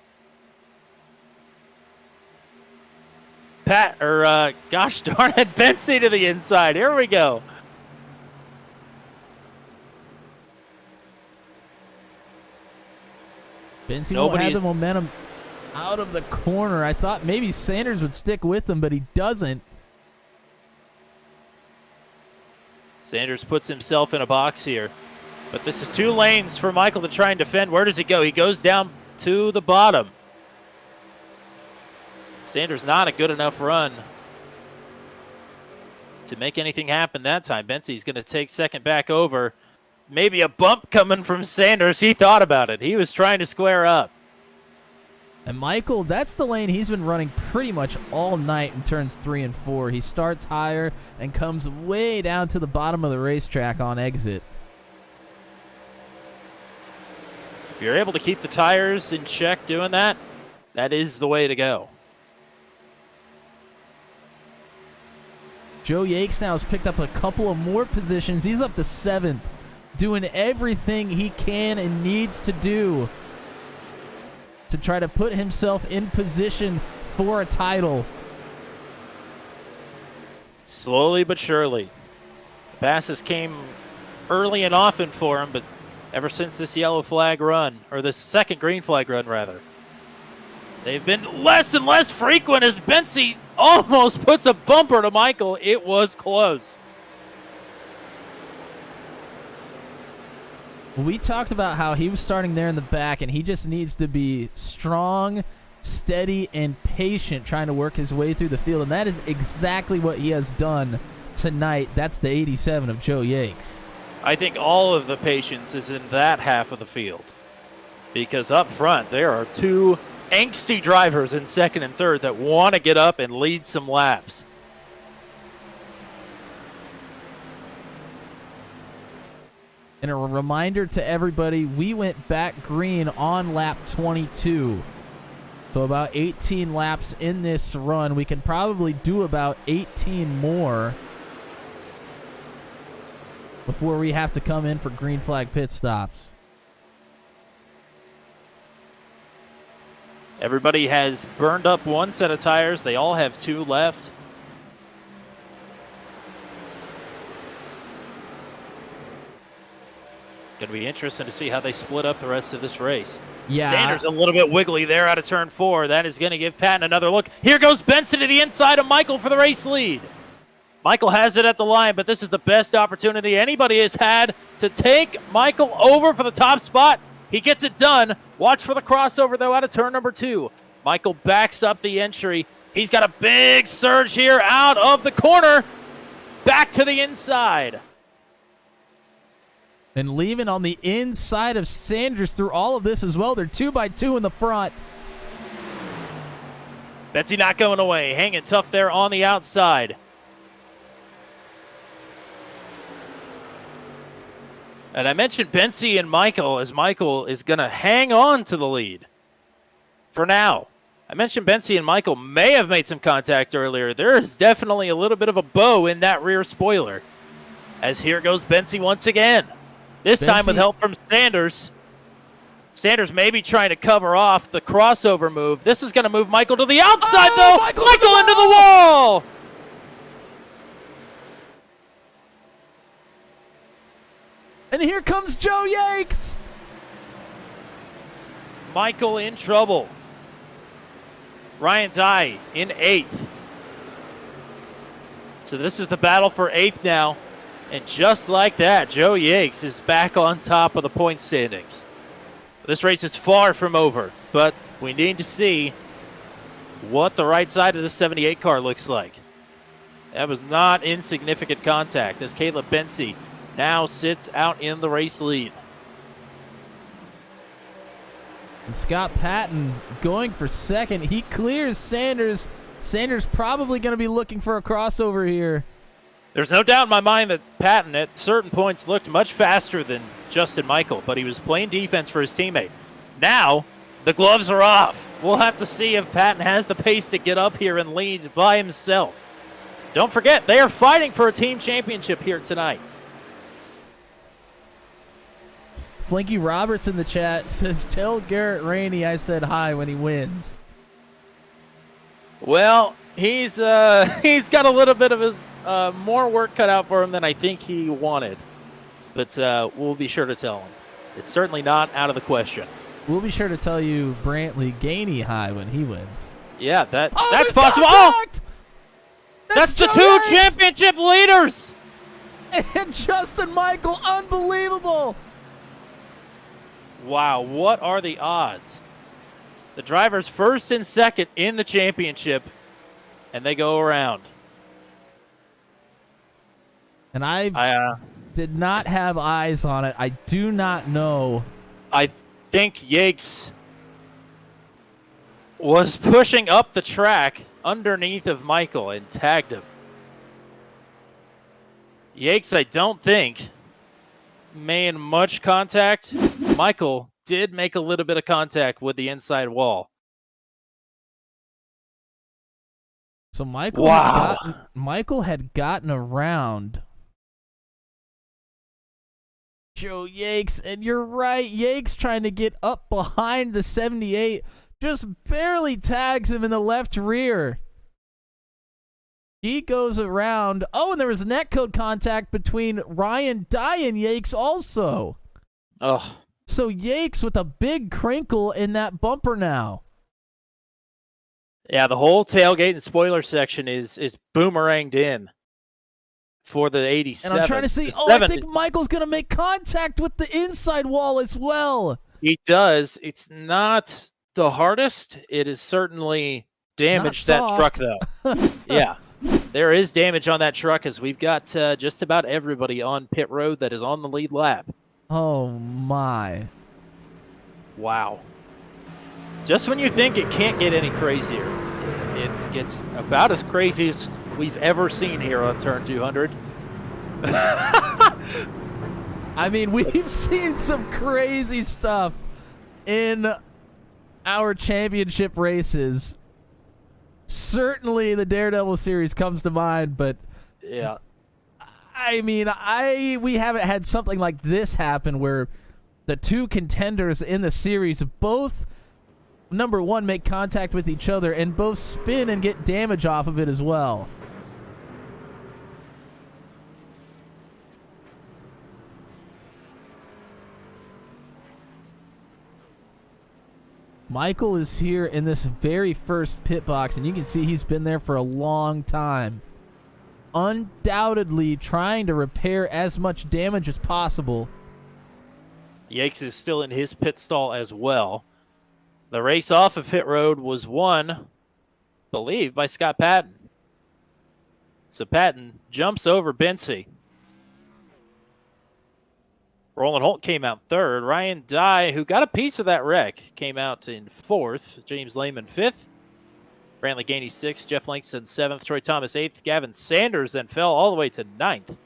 Gosh darn it, Bensy to the inside. Here we go. Bensy won't have the momentum out of the corner. I thought maybe Sanders would stick with him, but he doesn't. Sanders puts himself in a box here. But this is 2 lanes for Michael to try and defend. Where does he go? He goes down to the bottom. Sanders not a good enough run to make anything happen that time. Bensie's going to take second back over. Maybe a bump coming from Sanders. He thought about it. He was trying to square up. And Michael, that's the lane he's been running pretty much all night in turns 3 and 4. He starts higher and comes way down to the bottom of the racetrack on exit. If you're able to keep the tires in check doing that, that is the way to go. Joe Yakes now has picked up a couple of more positions. He's up to 7th, doing everything he can and needs to do to try to put himself in position for a title. Slowly but surely. The passes came early and often for him, but ever since this yellow flag run, or this second green flag run, rather, they've been less and less frequent as Bensie almost puts a bumper to Michael. It was close. We talked about how he was starting there in the back, and he just needs to be strong, steady, and patient trying to work his way through the field, and that is exactly what he has done tonight. That's the 87 of Joe Yakes. I think all of the patience is in that half of the field, because up front there are two angsty drivers in second and third that want to get up and lead some laps. And a reminder to everybody, we went back green on lap 22. So about 18 laps in this run. We can probably do about 18 more before we have to come in for green flag pit stops. Everybody has burned up one set of tires. They all have 2 left. Going to be interesting to see how they split up the rest of this race. Yeah. Sanders a little bit wiggly there out of turn 4. That is going to give Patton another look. Here goes Benson to the inside of Michael for the race lead. Michael has it at the line, but this is the best opportunity anybody has had to take Michael over for the top spot. He gets it done. Watch for the crossover, though, out of turn number 2. Michael backs up the entry. He's got a big surge here out of the corner. Back to the inside. And leaving on the inside of Sanders through all of this as well. They're 2x2 in the front. Betsy not going away. Hanging tough there on the outside. And I mentioned Bensy and Michael, as Michael is going to hang on to the lead for now. I mentioned Bensy and Michael may have made some contact earlier. There is definitely a little bit of a bow in that rear spoiler. As here goes Bensy once again. This time with help from Sanders. Sanders may be trying to cover off the crossover move. This is going to move Michael to the outside, though. Michael into the wall. And here comes Joe Yakes. Michael in trouble. Ryan Dye in 8th. So this is the battle for 8th now. And just like that, Joe Yakes is back on top of the point standings. This race is far from over, but we need to see what the right side of the 78 car looks like. That was not insignificant contact as Caleb Bensy now sits out in the race lead. And Scott Patton going for second. He clears Sanders. Sanders probably going to be looking for a crossover here. There's no doubt in my mind that Patton at certain points looked much faster than Justin Michael, but he was playing defense for his teammate. Now, the gloves are off. We'll have to see if Patton has the pace to get up here and lead by himself. Don't forget, they are fighting for a team championship here tonight. Flinky Roberts in the chat says, tell Garrett Rainey I said hi when he wins. Well, he's got a little bit of his more work cut out for him than I think he wanted. But we'll be sure to tell him. It's certainly not out of the question. We'll be sure to tell you Brantley Gainey hi when he wins. Yeah, that's possible. Contact! Oh, that's the 2 championship leaders. And Justin Michael, unbelievable. Wow, what are the odds? The drivers first and second in the championship, and they go around. And I did not have eyes on it. I do not know. I think Yakes was pushing up the track underneath of Michael and tagged him. Yakes, I don't think, made much contact. Michael did make a little bit of contact with the inside wall. So Michael had gotten around Joe Yakes, and you're right, Yakes trying to get up behind the 78 just barely tags him in the left rear. He goes around. Oh, and there was netcode contact between Ryan Dye and Yakes also. Oh. So Yakes with a big crinkle in that bumper now. Yeah, the whole tailgate and spoiler section is boomeranged in for the 87. And I'm trying to see, I think Michael's going to make contact with the inside wall as well. He does. It's not the hardest. It is certainly damaged that truck, though. Yeah, there is damage on that truck as we've got just about everybody on pit road that is on the lead lap. Oh, my. Wow. Just when you think it can't get any crazier, it gets about as crazy as we've ever seen here on Turn 200. I mean, we've seen some crazy stuff in our championship races. Certainly the Daredevil series comes to mind, but yeah. I mean, we haven't had something like this happen where the two contenders in the series both, number one, make contact with each other and both spin and get damage off of it as well. Michael is here in this very first pit box, and you can see he's been there for a long time. Undoubtedly trying to repair as much damage as possible. Yakes is still in his pit stall as well. The race off of pit road was won, I believe, by Scott Patton. So Patton jumps over Bency. Roland Holt came out third. Ryan Dye, who got a piece of that wreck, came out in fourth. James Lehman fifth. Brantley Gainey sixth. Jeff Langston seventh. Troy Thomas eighth. Gavin Sanders then fell all the way to ninth.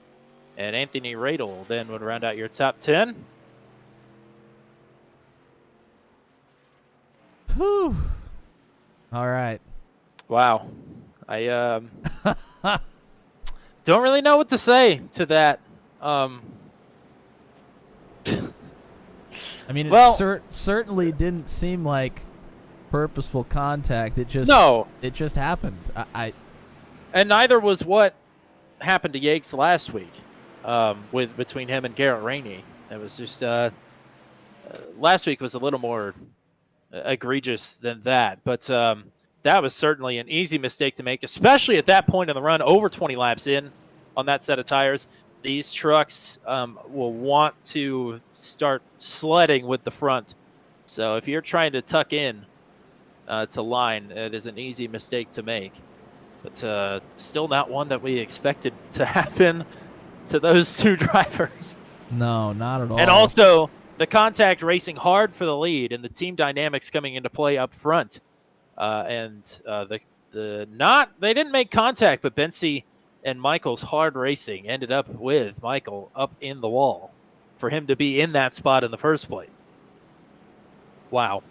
And Anthony Radel then would round out your top 10. Whew. All right. Wow. I don't really know what to say to that. I mean, it certainly didn't seem like purposeful contact. It just happened. And neither was what happened to Yakes last week between him and Garrett Rainey. It was just last week was a little more egregious than that. But that was certainly an easy mistake to make, especially at that point in the run, over 20 laps in on that set of tires. These trucks will want to start sledding with the front. So if you're trying to tuck in to line, it is an easy mistake to make. But still not one that we expected to happen to those two drivers. No, not at all. And also the contact racing hard for the lead and the team dynamics coming into play up front. They didn't make contact, but Bency and Michael's hard racing ended up with Michael up in the wall for him to be in that spot in the first place. Wow.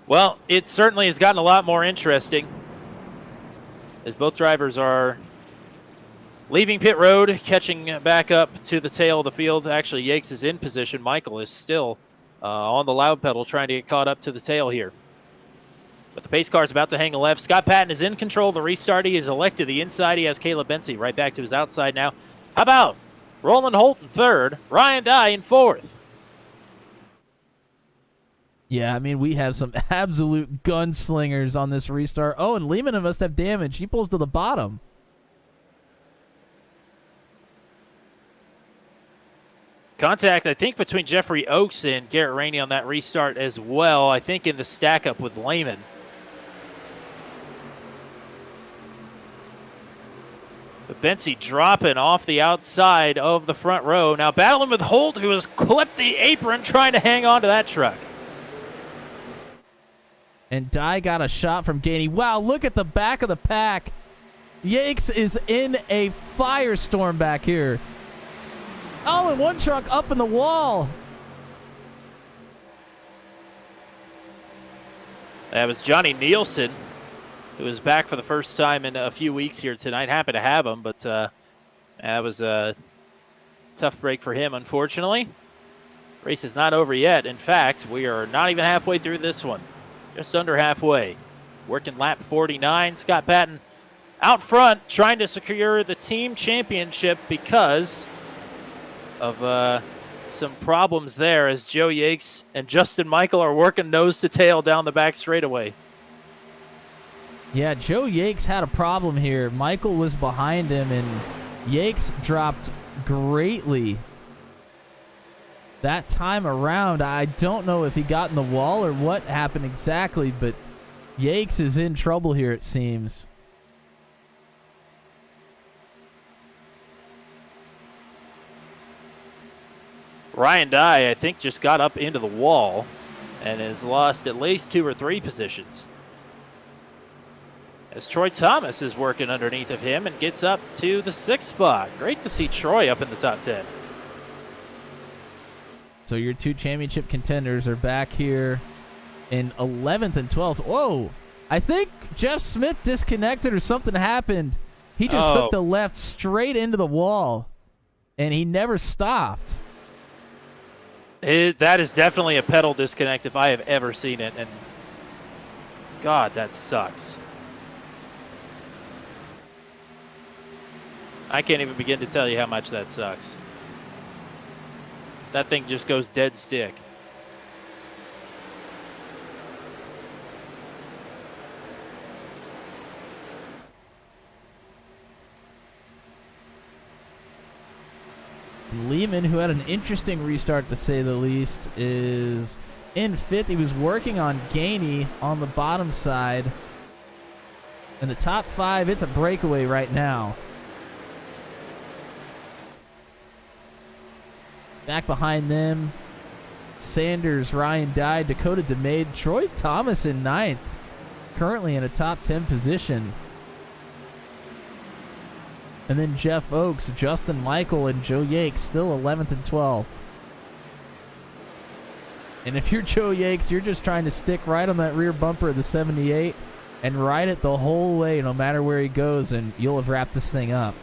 Well, it certainly has gotten a lot more interesting as both drivers are leaving pit road, catching back up to the tail of the field. Actually, Yakes is in position. Michael is still on the loud pedal trying to get caught up to the tail here. But the pace car is about to hang a left. Scott Patton is in control of the restart. He is elected the inside. He has Caleb Bency right back to his outside now. How about Roland Holt in third, Ryan Dye in fourth? Yeah, I mean, we have some absolute gunslingers on this restart. Oh, and Lehman must have damage. He pulls to the bottom. Contact, I think, between Jeffrey Oakes and Garrett Rainey on that restart as well. I think in the stack up with Lehman. But Bensi dropping off the outside of the front row. Now battling with Holt, who has clipped the apron trying to hang on to that truck. And Dye got a shot from Gainey. Wow, look at the back of the pack. Yakes is in a firestorm back here. Oh, and one truck up in the wall. That was Johnny Nielsen, who is back for the first time in a few weeks here tonight. Happy to have him, but that was a tough break for him, unfortunately. Race is not over yet. In fact, we are not even halfway through this one. Just under halfway. Working lap 49. Scott Patton out front trying to secure the team championship because of some problems there as Joe Yakes and Justin Michael are working nose to tail down the back straightaway. Yeah, Joe Yakes had a problem here. Michael was behind him, and Yakes dropped greatly that time around. I don't know if he got in the wall or what happened exactly, but Yakes is in trouble here, it seems. Ryan Dye, I think, just got up into the wall and has lost at least 2 or 3 positions. As Troy Thomas is working underneath of him and gets up to the 6th spot. Great to see Troy up in the top 10. So your 2 championship contenders are back here in 11th and 12th. Whoa! I think Jeff Smith disconnected or something happened. He just hooked a left straight into the wall, and he never stopped. That is definitely a pedal disconnect if I have ever seen it, and God, that sucks. I can't even begin to tell you how much that sucks. That thing just goes dead stick. Lehman, who had an interesting restart to say the least, is in 5th. He was working on Gainey on the bottom side. In the top 5, it's a breakaway right now. Back behind them, Sanders, Ryan Dye, Dakota DeMade, Troy Thomas in 9th, currently in a top 10 position. And then Jeff Oakes, Justin Michael, and Joe Yakes still 11th and 12th. And if you're Joe Yakes, you're just trying to stick right on that rear bumper of the 78 and ride it the whole way no matter where he goes, and you'll have wrapped this thing up.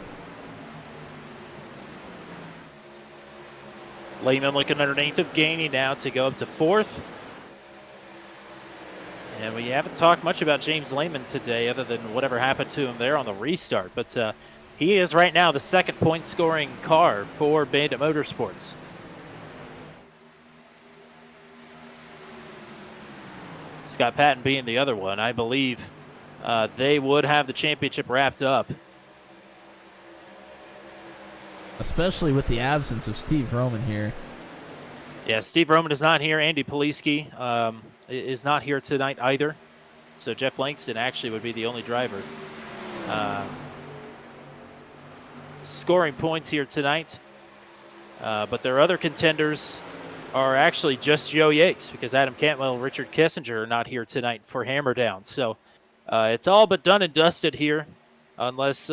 Lehman looking underneath of Gainey now to go up to 4th. And we haven't talked much about James Lehman today other than whatever happened to him there on the restart. But he is right now the 2nd point scoring car for Bandit Motorsports. Scott Patton being the other one. I believe they would have the championship wrapped up. Especially with the absence of Steve Roman here. Yeah, Steve Roman is not here. Andy Poliski is not here tonight either. So Jeff Langston actually would be the only driver scoring points here tonight. But their other contenders are actually just Joe Yakes because Adam Cantwell and Richard Kissinger are not here tonight for Hammer Down. So it's all but done and dusted here unless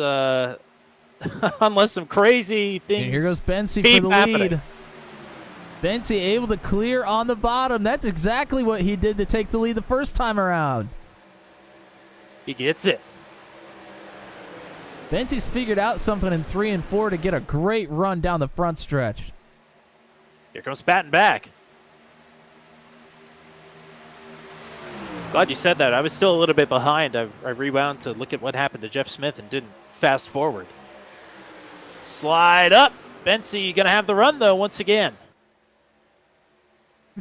unless some crazy things. And here goes Bensi keep for the happening. lead. Bensi able to clear on the bottom. That's exactly what he did to take the lead the first time around. He gets it. Bensi's figured out something in 3 and 4 to get a great run down the front stretch. Here comes Patton back. Glad you said that. I was still a little bit behind. I rewound to look at what happened to Jeff Smith and didn't fast forward. Slide up. Bensi going to have the run, though, once again.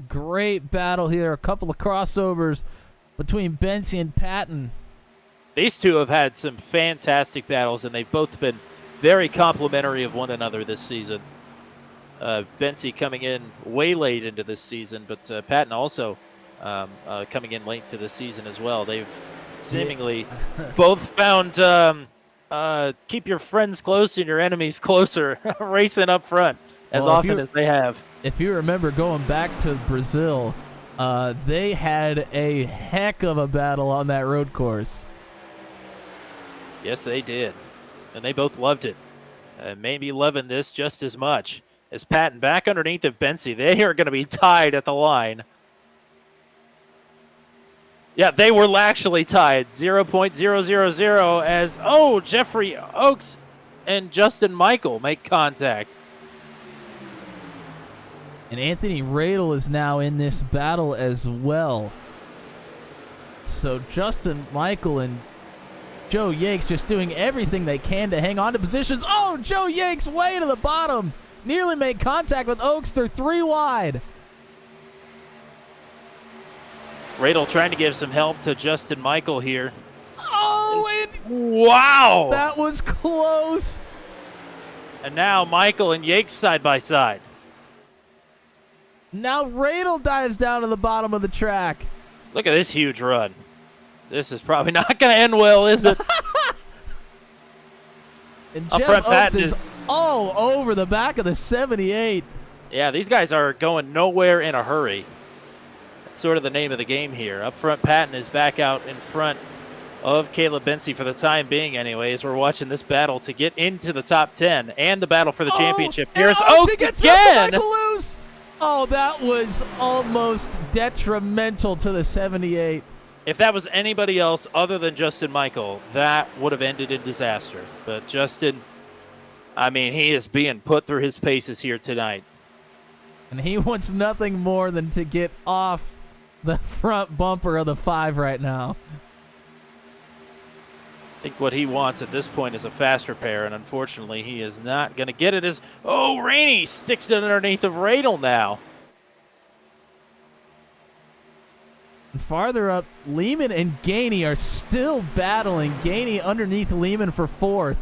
Great battle here. A couple of crossovers between Bensi and Patton. These two have had some fantastic battles, and they've both been very complimentary of one another this season. Bensy coming in way late into this season, but Patton also coming in late to this season as well. They've seemingly both found keep your friends close and your enemies closer racing up front as often as they have. If you remember going back to Brazil, they had a heck of a battle on that road course. Yes, they did. And they both loved it. Maybe loving this just as much. As Patton back underneath of Bensy, they are going to be tied at the line. Yeah, they were actually tied. 0.000 as, Jeffrey Oakes and Justin Michael make contact. And Anthony Radel is now in this battle as well. So Justin Michael and Joe Yakes just doing everything they can to hang on to positions. Oh, Joe Yakes way to the bottom. Nearly made contact with Oakes. They're 3 wide. Radel trying to give some help to Justin Michael here. Oh, and wow! that was close. And now Michael and Yakes side by side. Now Radel dives down to the bottom of the track. Look at this huge run. This is probably not going to end well, is it? And Up Jeff front, Oakes Patton is all over the back of the 78. Yeah, these guys are going nowhere in a hurry. That's sort of the name of the game here. Up front, Patton is back out in front of Caleb Bensy for the time being anyway, as we're watching this battle to get into the top 10 and the battle for the championship. Here's Oakes again! Loose. Oh, that was almost detrimental to the 78. If that was anybody else other than Justin Michael, that would have ended in disaster. But Justin, I mean, he is being put through his paces here tonight. And he wants nothing more than to get off the front bumper of the 5 right now. I think what he wants at this point is a fast repair, and unfortunately he is not going to get it as, Rainey sticks it underneath of Radel now. And farther up, Lehman and Gainey are still battling. Gainey underneath Lehman for 4th.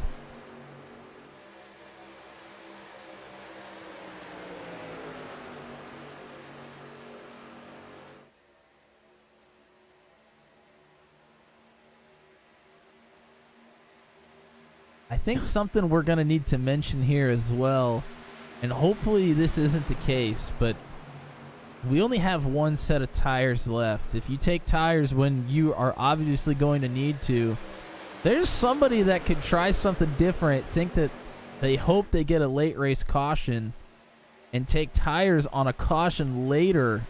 I think something we're going to need to mention here as well, and hopefully this isn't the case, but we only have 1 set of tires left. If you take tires when you are obviously going to need to, there's somebody that could try something different, think that they hope they get a late race caution, and take tires on a caution later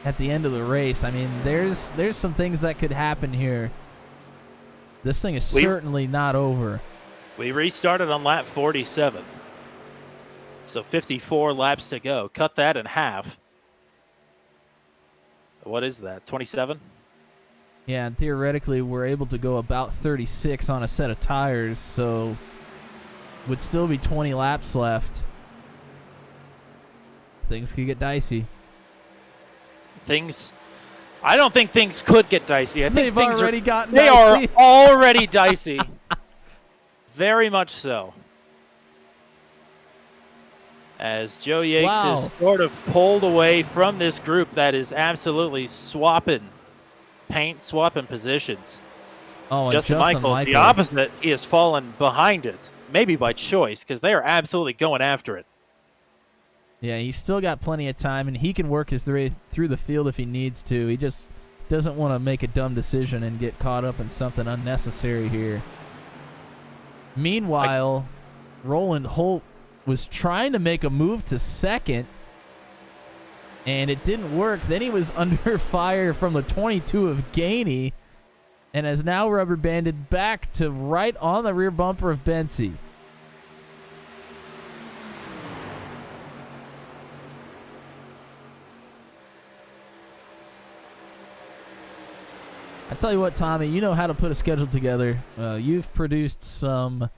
at the end of the race. I mean, there's some things that could happen here. This thing is certainly not over. We restarted on lap 47. So 54 laps to go. Cut that in half. What is that, 27? Yeah, and theoretically, we're able to go about 36 on a set of tires, so would still be 20 laps left. Things could get dicey. I don't think things could get dicey. I think They've already gotten dicey. They are already dicey. Very much so. As Joe Yakes is sort of pulled away from this group that is absolutely swapping paint, swapping positions. Oh, and Justin Michael, the opposite, he has fallen behind it, maybe by choice, because they are absolutely going after it. Yeah, he's still got plenty of time, and he can work his way through the field if he needs to. He just doesn't want to make a dumb decision and get caught up in something unnecessary here. Meanwhile, Roland Holt was trying to make a move to 2nd, and it didn't work. Then he was under fire from the 22 of Gainey, and has now rubber banded back to right on the rear bumper of Bensy. I tell you what, Tommy, you know how to put a schedule together. You've produced some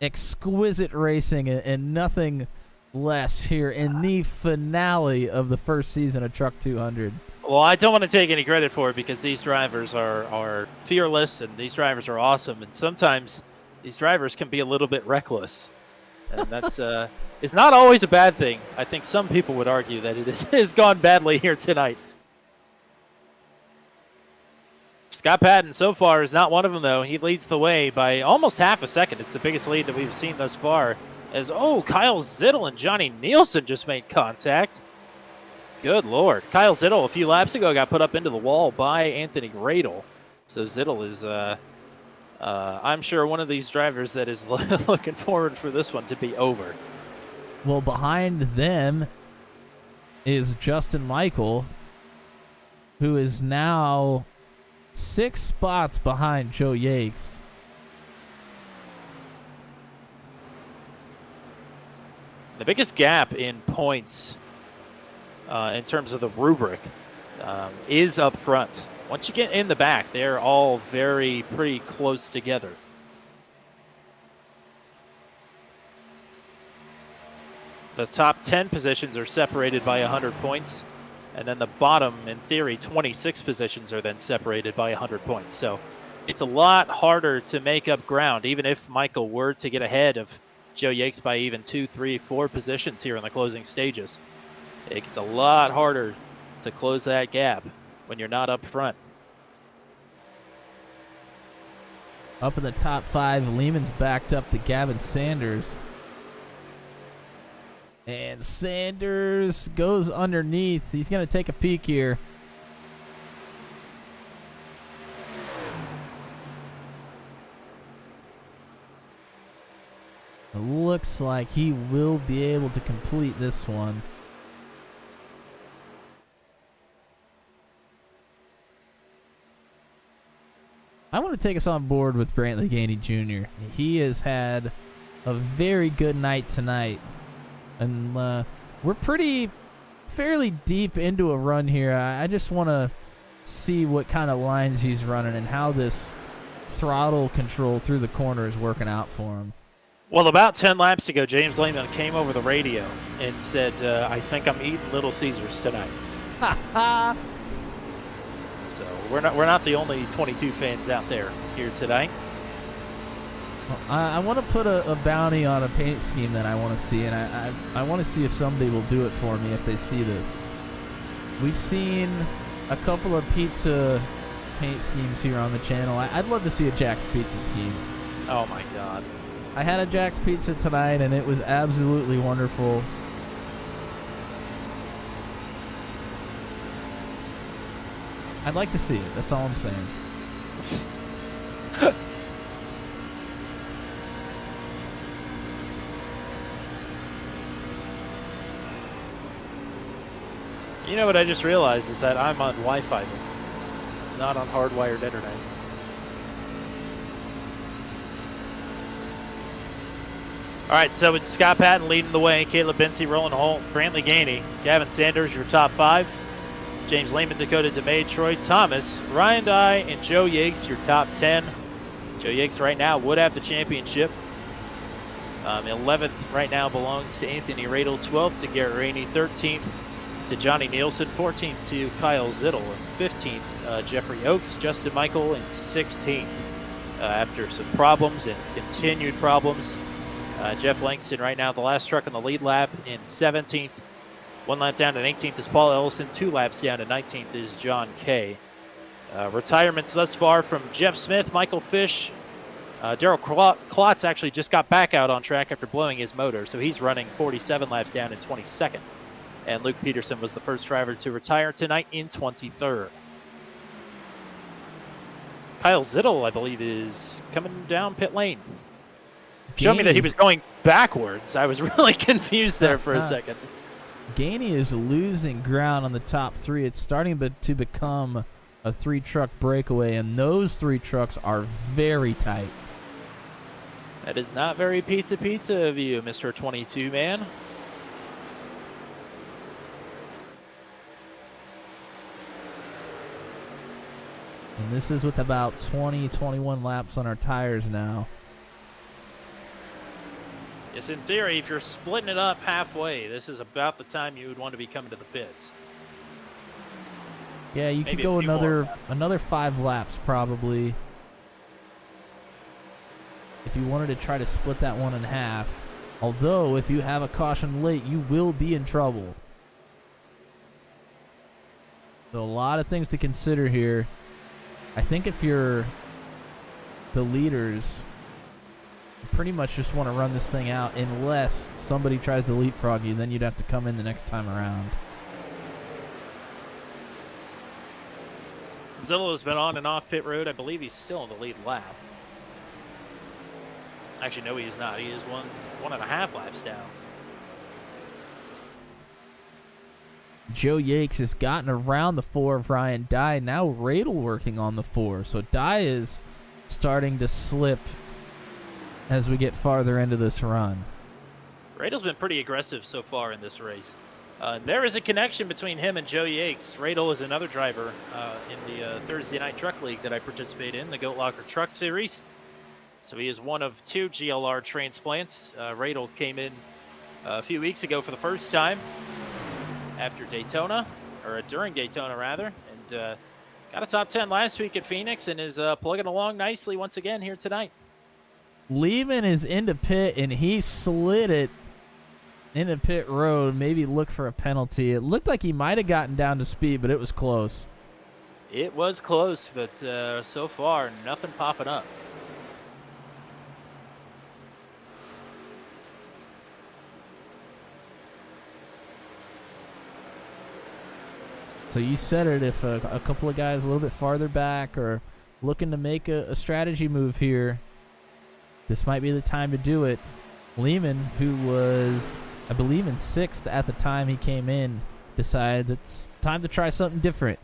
exquisite racing and nothing less here in the finale of the first season of Truck 200. Well, I don't want to take any credit for it because these drivers are fearless and these drivers are awesome. And sometimes these drivers can be a little bit reckless. And that's is not always a bad thing. I think some people would argue that it has gone badly here tonight. Scott Patton so far is not one of them, though. He leads the way by almost half a second. It's the biggest lead that we've seen thus far. As, Kyle Zittel and Johnny Nielsen just made contact. Good Lord. Kyle Zittel, a few laps ago, got put up into the wall by Anthony Radel. So Zittel is, I'm sure, one of these drivers that is looking forward for this one to be over. Well, behind them is Justin Michael, who is now 6 spots behind Joe Yakes. The biggest gap in points in terms of the rubric is up front. Once you get in the back, they're all pretty close together. The top 10 positions are separated by 100 points, and then the bottom, in theory, 26 positions are then separated by 100 points. So it's a lot harder to make up ground, even if Michael were to get ahead of Joe Yakes by even 2, 3, 4 positions here in the closing stages. It gets a lot harder to close that gap when you're not up front. Up in the top 5, Lehman's backed up to Gavin Sanders. And Sanders goes underneath. He's going to take a peek here. It looks like he will be able to complete this one. I want to take us on board with Brantley Gainey Jr. He has had a very good night tonight. And we're fairly deep into a run here. I just want to see what kind of lines he's running and how this throttle control through the corner is working out for him. Well, about 10 laps ago, James Lehman came over the radio and said, I think I'm eating Little Caesars tonight. So we're not the only 22 fans out there here tonight. I want to put a bounty on a paint scheme that I want to see, and I want to see if somebody will do it for me if they see this. We've seen a couple of pizza paint schemes here on the channel. I'd love to see a Jack's Pizza scheme. Oh, my God. I had a Jack's Pizza tonight, and it was absolutely wonderful. I'd like to see it. That's all I'm saying. You know what I just realized is that I'm on Wi-Fi, not on hardwired internet. All right, so it's Scott Patton leading the way, Caleb Binsey, Roland Holt, Brantley Gainey, Gavin Sanders, your top 5, James Lehman, Dakota DeMay, Troy Thomas, Ryan Dye, and Joe Yakes, your top 10. Joe Yakes right now would have the championship. 11th right now belongs to Anthony Radel, 12th to Garrett Rainey, 13th to Johnny Nielsen, 14th to Kyle Zittel, and 15th Jeffrey Oakes, Justin Michael, and 16th after some problems and continued problems. Jeff Langston right now the last truck on the lead lap in 17th. 1 lap down to 18th is Paul Ellison. 2 laps down to 19th is John Kay. Retirements thus far from Jeff Smith, Michael Fish. Daryl Klotz actually just got back out on track after blowing his motor, so he's running 47 laps down in 22nd. And Luke Peterson was the first driver to retire tonight in 23rd. Kyle Zittel, I believe, is coming down pit lane. Showed me that he was going backwards. I was really confused there for a second. Gainey is losing ground on the top 3. It's starting to become a 3-truck breakaway, and those 3 trucks are very tight. That is not very pizza of you, Mr. 22 man. And this is with about 21 laps on our tires now. Yes, in theory, if you're splitting it up halfway, this is about the time you would want to be coming to the pits. Yeah, you Maybe could go a few another 5 laps probably. If you wanted to try to split that one in half. Although, if you have a caution late, you will be in trouble. So a lot of things to consider here. I think if you're the leaders, you pretty much just want to run this thing out unless somebody tries to leapfrog you. Then you'd have to come in the next time around. Zillow's been on and off pit road. I believe he's still in the lead lap. Actually, no, he is not. He is 1.5 laps down. Joe Yakes has gotten around the 4 of Ryan Dye. Now Radel working on the 4. So Dye is starting to slip as we get farther into this run. Radel's been pretty aggressive so far in this race. There is a connection between him and Joe Yakes. Radel is another driver in the Thursday Night Truck League that I participate in, the Goat Locker Truck Series. So he is one of 2 GLR transplants. Radel came in a few weeks ago for the first time after Daytona, or during Daytona rather, and got a top 10 last week at Phoenix and is plugging along nicely once again here tonight. Lehman is into pit, and he slid it into pit road. Maybe look for a penalty. It looked like he might have gotten down to speed, but it was close. It was close, but so far, nothing popping up. So you said it, if a couple of guys a little bit farther back are looking to make a strategy move here, this might be the time to do it. Lehman, who was, I believe, in 6th at the time he came in, decides it's time to try something different.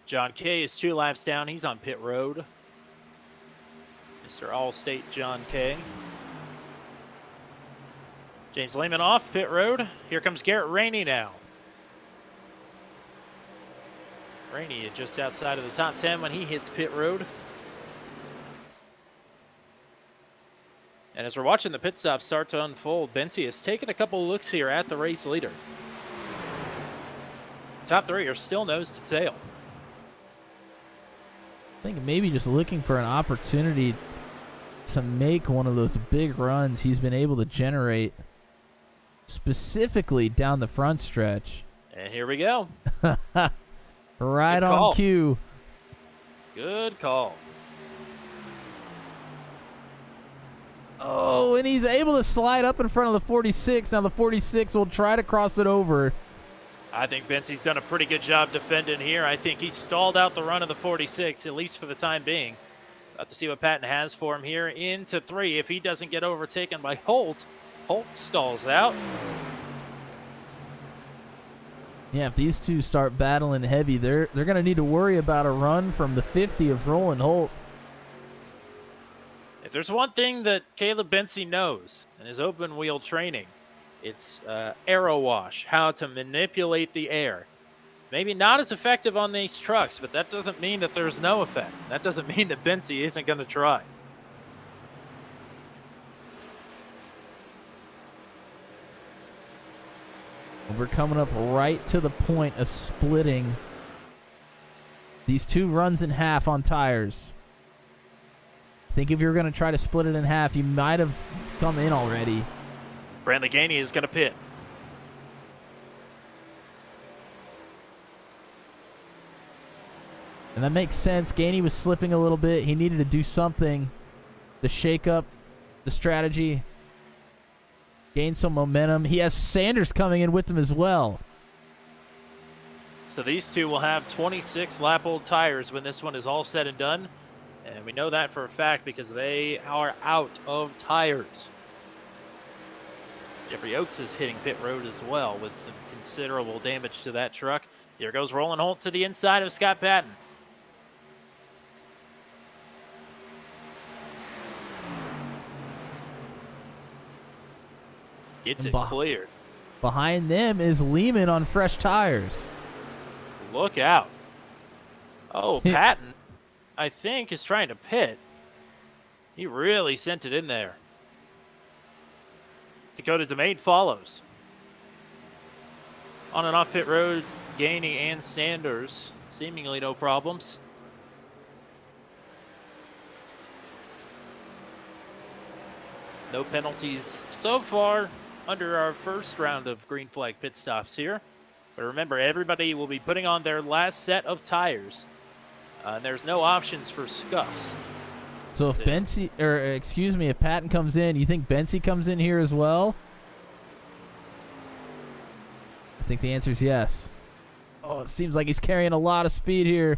John Kay is 2 laps down. He's on pit road. Mr. Allstate John Kay. James Lehman off pit road. Here comes Garrett Rainey now. Rainey just outside of the top 10 when he hits pit road. And as we're watching the pit stop start to unfold, Bensi has taken a couple looks here at the race leader. Top 3 are still nose to tail. I think maybe just looking for an opportunity to make one of those big runs he's been able to generate, specifically down the front stretch. And here we go. Right on cue. Good call. Oh, and he's able to slide up in front of the 46. Now the 46 will try to cross it over. I think Bensi's done a pretty good job defending here. I think he stalled out the run of the 46, at least for the time being. About to see what Patton has for him here into 3. If he doesn't get overtaken by Holt, Holt stalls out. Yeah, if these two start battling heavy, they're going to need to worry about a run from the 50 of Roland Holt. If there's one thing that Caleb Bensi knows in his open wheel training, it's aero wash, how to manipulate the air. Maybe not as effective on these trucks, but that doesn't mean that there's no effect. That doesn't mean that Bensi isn't going to try. We're coming up right to the point of splitting these 2 runs in half on tires. I think if you're going to try to split it in half, you might have come in already. Brantley Gainey is going to pit. And that makes sense. Gainey was slipping a little bit. He needed to do something to shake up the strategy, gain some momentum. He has Sanders coming in with him as well. So these two will have 26 lap-old tires when this one is all said and done. And we know that for a fact because they are out of tires. Jeffrey Oakes is hitting pit road as well with some considerable damage to that truck. Here goes Roland Holt to the inside of Scott Patton. Gets it cleared. Behind them is Lehman on fresh tires. Look out. Oh, Patton, I think, is trying to pit. He really sent it in there. Dakota DeMate follows. On and off pit road, Gainey and Sanders. Seemingly no problems. No penalties so far under our first round of green flag pit stops here. But remember, everybody will be putting on their last set of tires. And there's no options for scuffs. So if if Patton comes in, you think Bensi comes in here as well? I think the answer is yes. Oh, it seems like he's carrying a lot of speed here.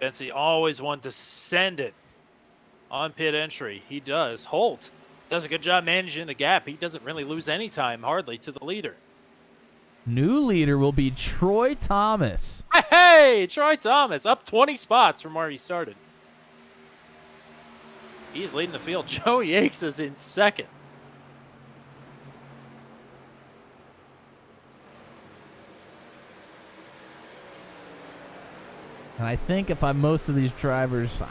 Bensi always wanted to send it on pit entry. He does. Holt does a good job managing the gap. He doesn't really lose any time, hardly, to the leader. New leader will be Troy Thomas. Hey, Troy Thomas, up 20 spots from where he started. He's leading the field. Joe Yakes is in second. And I think if I'm most of these drivers,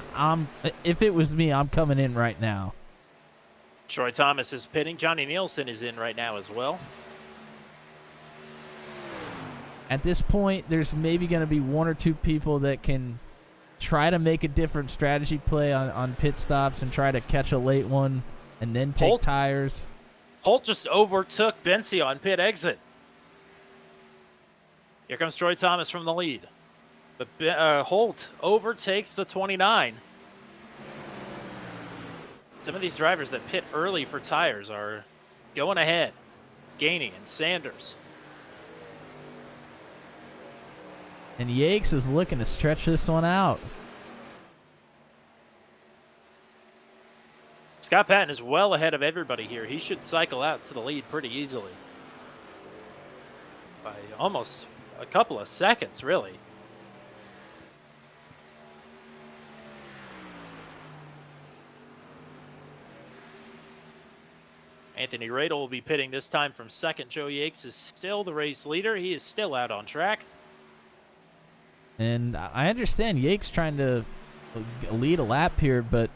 if it was me, I'm coming in right now. Troy Thomas is pitting. Johnny Nielsen is in right now as well. At this point, there's maybe going to be one or two people that can try to make a different strategy play on pit stops and try to catch a late one and then take tires. Holt just overtook Bensi on pit exit. Here comes Troy Thomas from the lead. But Holt overtakes the 29. Some of these drivers that pit early for tires are going ahead. Gainey and Sanders. And Yakes is looking to stretch this one out. Scott Patton is well ahead of everybody here. He should cycle out to the lead pretty easily. By almost a couple of seconds, really. Anthony Radel will be pitting this time from second. Joe Yakes is still the race leader. He is still out on track. And I understand Yakes trying to lead a lap here, but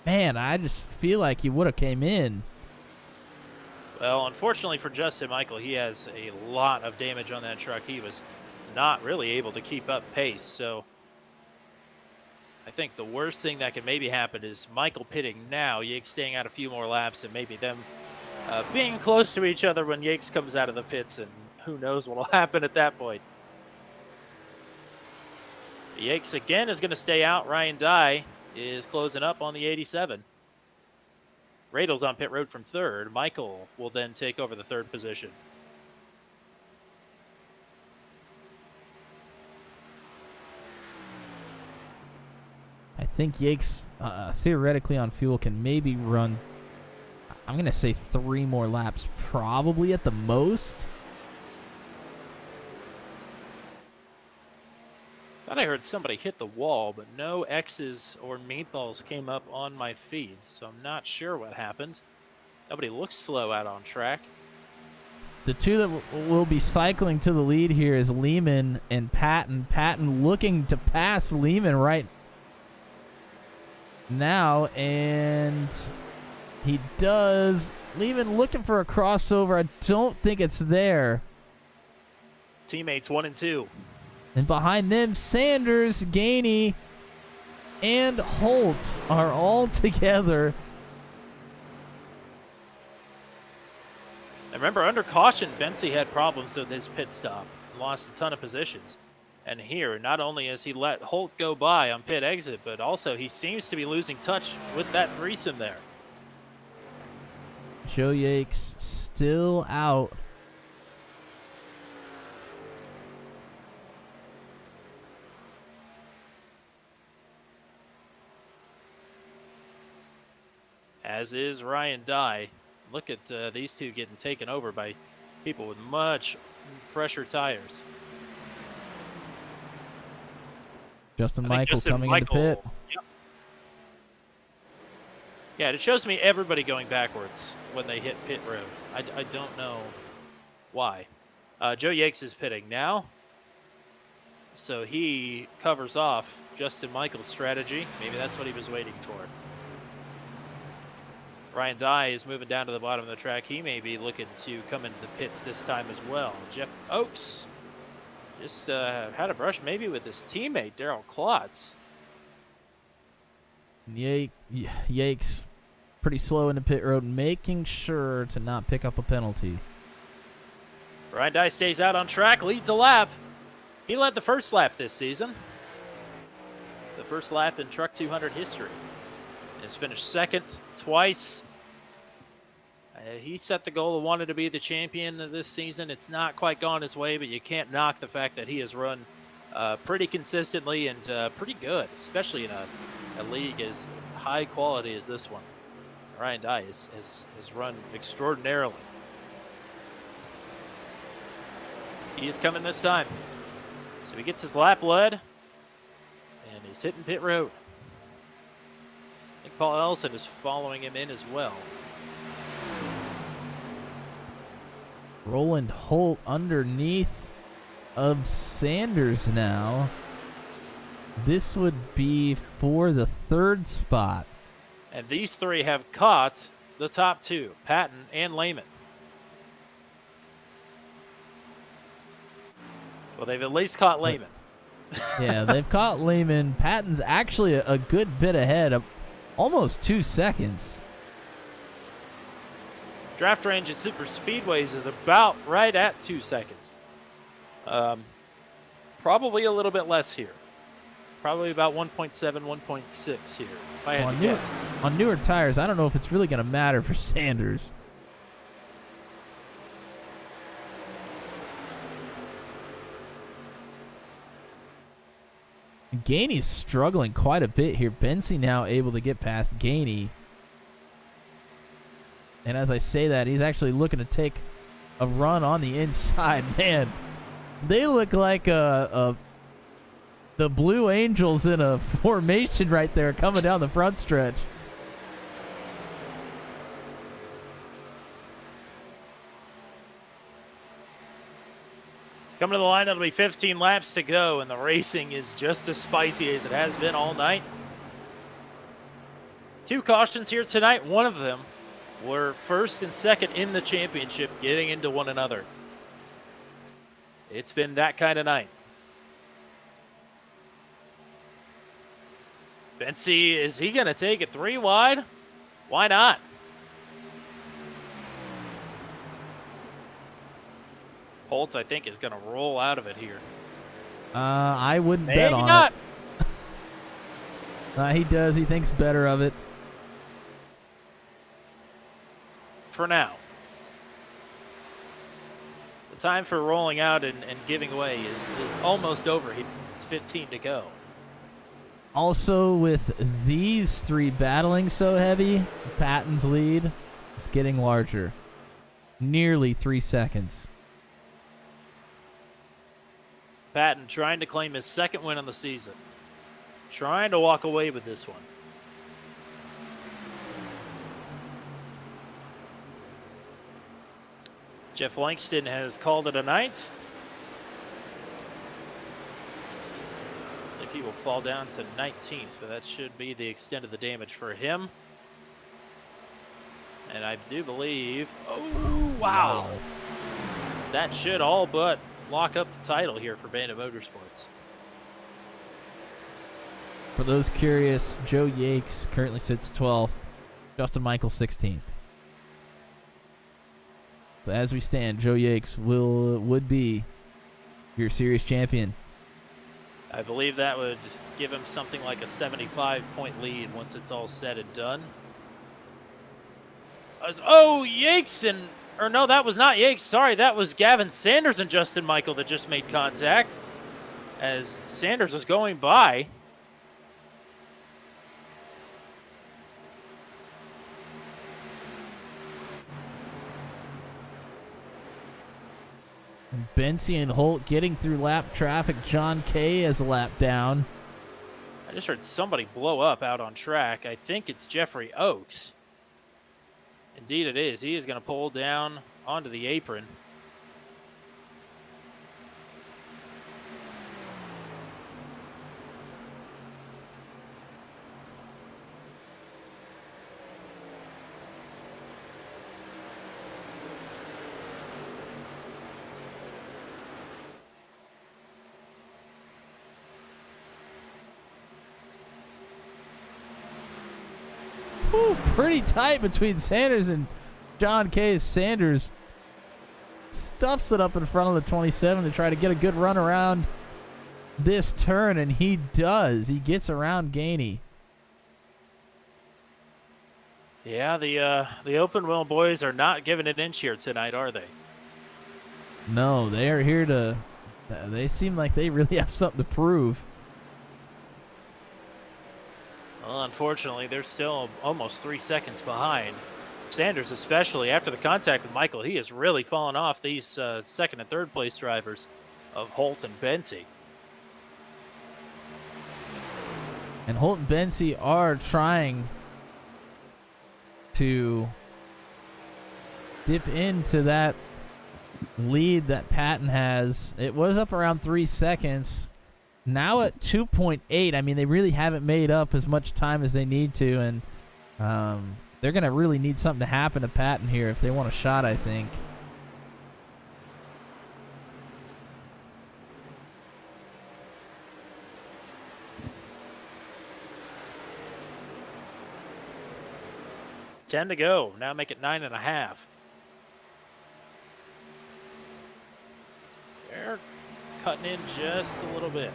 man, I just feel like he would have came in. Well, unfortunately for Justin Michael, he has a lot of damage on that truck. He was not really able to keep up pace, so I think the worst thing that could maybe happen is Michael pitting now, Yakes staying out a few more laps, and maybe them being close to each other when Yakes comes out of the pits, and who knows what will happen at that point. Yakes again is going to stay out. Ryan Dye is closing up on the 87. Radel's on pit road from third. Michael will then take over the third position. I think Yakes, theoretically on fuel, can maybe run, I'm going to say 3 more laps, probably at the most. Thought I heard somebody hit the wall, but no X's or meatballs came up on my feed, so I'm not sure what happened. Nobody looks slow out on track. The two that will be cycling to the lead here is Lehman and Patton. Patton looking to pass Lehman right now, and he does. Lehman looking for a crossover. I don't think it's there. Teammates 1 and 2. And behind them, Sanders, Gainey, and Holt are all together. And remember, under caution, Bensi had problems with his pit stop. Lost a ton of positions. And here, not only has he let Holt go by on pit exit, but also he seems to be losing touch with that threesome there. Joe Yakes still out. As is Ryan Dye. Look at these two getting taken over by people with much fresher tires. Justin Michael coming into pit. Yep. Yeah, it shows me everybody going backwards when they hit pit road. I don't know why. Joe Yakes is pitting now. So he covers off Justin Michael's strategy. Maybe that's what he was waiting for. Ryan Dye is moving down to the bottom of the track. He may be looking to come into the pits this time as well. Jeff Oakes just had a brush maybe with his teammate, Darrell Klotz. Yakes pretty slow into pit road, making sure to not pick up a penalty. Ryan Dye stays out on track, leads a lap. He led the first lap this season. The first lap in Truck 200 history. Has finished second twice. He set the goal of wanting to be the champion of this season. It's not quite gone his way, but you can't knock the fact that he has run pretty consistently and pretty good, especially in a league as high quality as this one. Ryan Dye has run extraordinarily. He is coming this time. So he gets his lap led, and he's hitting pit road. I think Paul Ellison is following him in as well. Roland Holt underneath of Sanders now. This would be for the third spot. And these three have caught the top two, Patton and Lehman. Well, they've at least caught Lehman. Yeah, they've caught Lehman. Patton's actually a good bit ahead, of almost 2 seconds. Draft range at super speedways is about right at 2 seconds. Probably a little bit less here. Probably about 1.7, 1.6 here, if I had to guess. On newer tires, I don't know if it's really going to matter for Sanders. Gainey's struggling quite a bit here. Bensi now able to get past Gainey. And as I say that, he's actually looking to take a run on the inside. Man, they look like the Blue Angels in a formation right there coming down the front stretch. Coming to the line, it'll be 15 laps to go, and the racing is just as spicy as it has been all night. 2 cautions here tonight. One of them were first and second in the championship getting into one another. It's been that kind of night. Bensi, is he going to take it 3 wide? Why not? Holt, I think, is going to roll out of it here. I wouldn't Maybe bet on not. it. He does. He thinks better of it. For now. The time for rolling out and giving away is almost over. It's 15 to go. Also, with these 3 battling so heavy, Patton's lead is getting larger. Nearly 3 seconds. Patton trying to claim his second win on the season. Trying to walk away with this one. Jeff Langston has called it a night. I think he will fall down to 19th, but that should be the extent of the damage for him. And I do believe... Oh, wow. That should all but lock up the title here for Bandit Motorsports. For those curious, Joe Yakes currently sits 12th. Justin Michael 16th. But as we stand, Joe Yakes would be your series champion. I believe that would give him something like a 75-point lead once it's all said and done. Oh, Yakes and... Or no, that was not Yakes. Sorry, that was Gavin Sanders and Justin Michael that just made contact as Sanders was going by. Bensi and Holt getting through lap traffic. John Kay has a lap down. I just heard somebody blow up out on track. I think it's Jeffrey Oakes. Indeed it is. He is going to pull down onto the apron. Ooh, pretty tight between Sanders and John Case. Sanders stuffs it up in front of the 27 to try to get a good run around this turn, and he does. He gets around Gainey. Yeah, the open wheel boys are not giving an inch here tonight, are they? No, they are here to... They seem like they really have something to prove. Well, unfortunately, they're still almost 3 seconds behind. Sanders, especially after the contact with Michael, he has really fallen off these second and third place drivers of Holt and Bensey. And Holt and Bensey are trying to dip into that lead that Patton has. It was up around 3 seconds. Now at 2.8, I mean, they really haven't made up as much time as they need to, and they're going to really need something to happen to Patton here if they want a shot, I think. Ten to go. Now make it 9.5. They're cutting in just a little bit.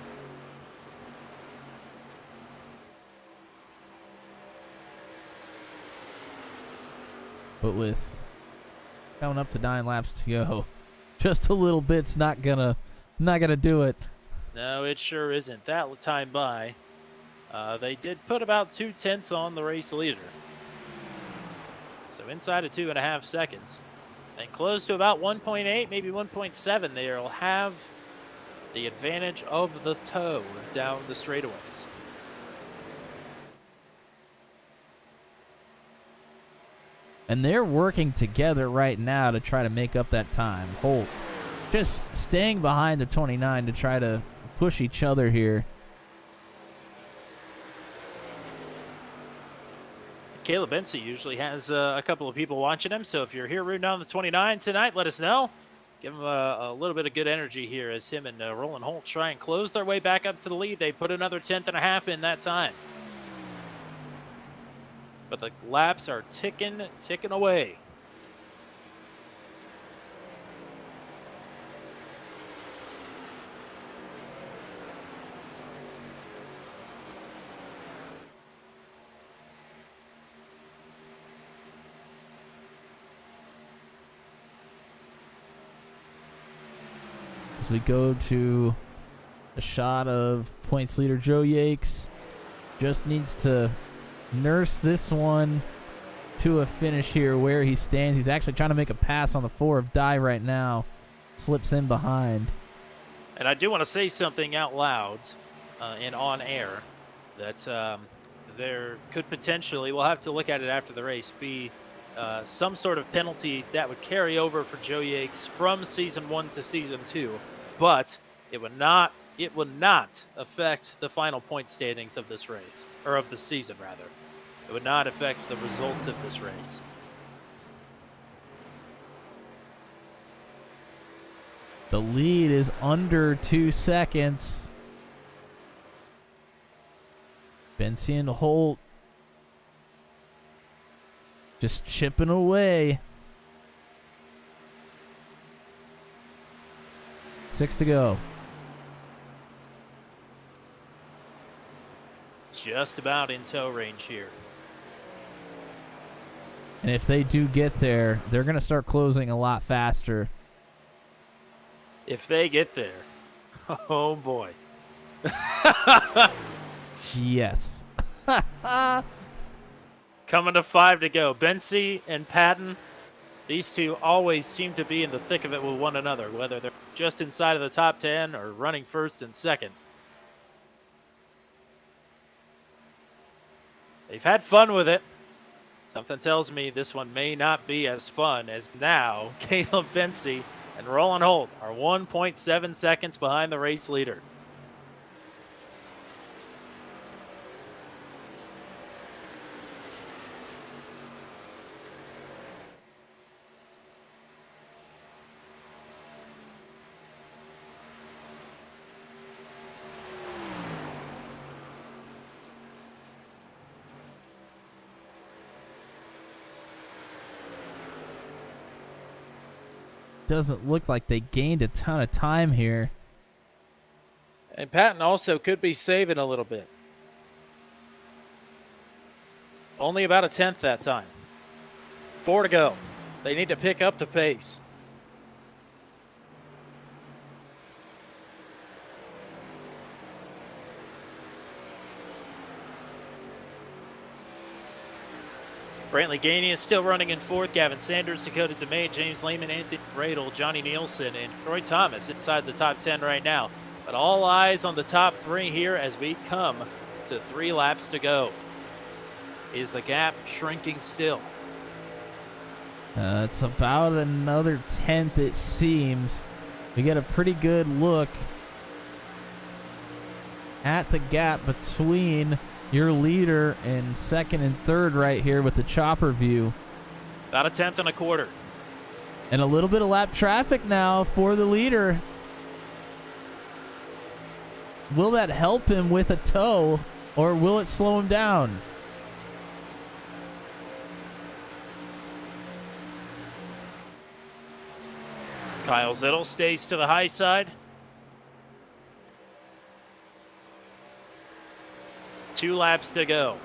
But with coming up to 9 laps to go, just a little bit's not gonna do it. No, it sure isn't. That time by, they did put about 2/10 on the race leader. So inside of 2.5 seconds. And close to about 1.8, maybe 1.7, they'll have the advantage of the toe down the straightaways. And they're working together right now to try to make up that time. Holt just staying behind the 29 to try to push each other here. Caleb Bensey usually has a couple of people watching him, so if you're here rooting on the 29 tonight, let us know. Give him a little bit of good energy here as him and Roland Holt try and close their way back up to the lead. They put another 10.5 in that time. But the laps are ticking away. As we go to a shot of points leader Joe Yakes, just needs to nurse this one to a finish here where he stands. He's actually trying to make a pass on the 4 of Die right now. Slips in behind. And I do want to say something out loud and on air that there could potentially, we'll have to look at it after the race, be some sort of penalty that would carry over for Joe Yakes from Season 1 to Season 2. But it would not affect the final point standings of this race, or of the season, rather. It would not affect the results of this race. The lead is under 2 seconds. Bensey and Holt just chipping away. 6 to go. Just about in tow range here. And if they do get there, they're going to start closing a lot faster. If they get there. Oh, boy. Yes. Coming to 5 to go. Bensey and Patton, these two always seem to be in the thick of it with one another, whether they're just inside of the top 10 or running first and second. They've had fun with it. Something tells me this one may not be as fun as now. Caleb Bensey and Roland Holt are 1.7 seconds behind the race leader. doesn't look like they gained a ton of time here. And Patton also could be saving a little bit. Only about a tenth that time. 4 to go. They need to pick up the pace. Brantley Gainey is still running in fourth. Gavin Sanders, Dakota DeMay, James Lehman, Anthony Radel, Johnny Nielsen, and Troy Thomas inside the top 10 right now. But all eyes on the top 3 here as we come to 3 laps to go. Is the gap shrinking still? It's about another tenth, it seems. We get a pretty good look at the gap between your leader and second and third right here with the chopper view. About a tenth and a quarter. And a little bit of lap traffic now for the leader. Will that help him with a tow, or will it slow him down? Kyle Zittel stays to the high side. 2 laps to go.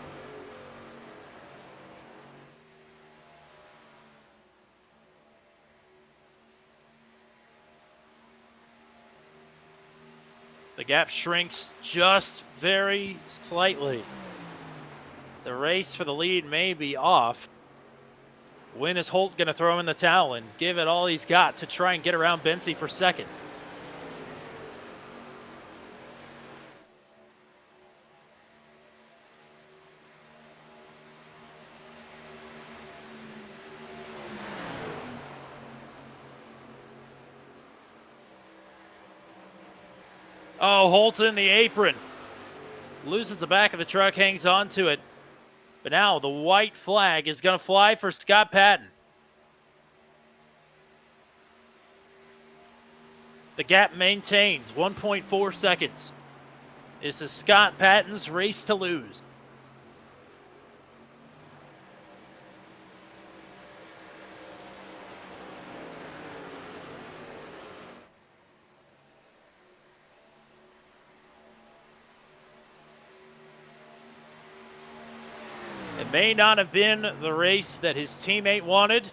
The gap shrinks just very slightly. The race for the lead may be off. When is Holt going to throw in the towel and give it all he's got to try and get around Bensey for second? Oh, Holt in the apron. Loses the back of the truck, hangs on to it. But now the white flag is going to fly for Scott Patton. The gap maintains 1.4 seconds. This is Scott Patton's race to lose. It may not have been the race that his teammate wanted,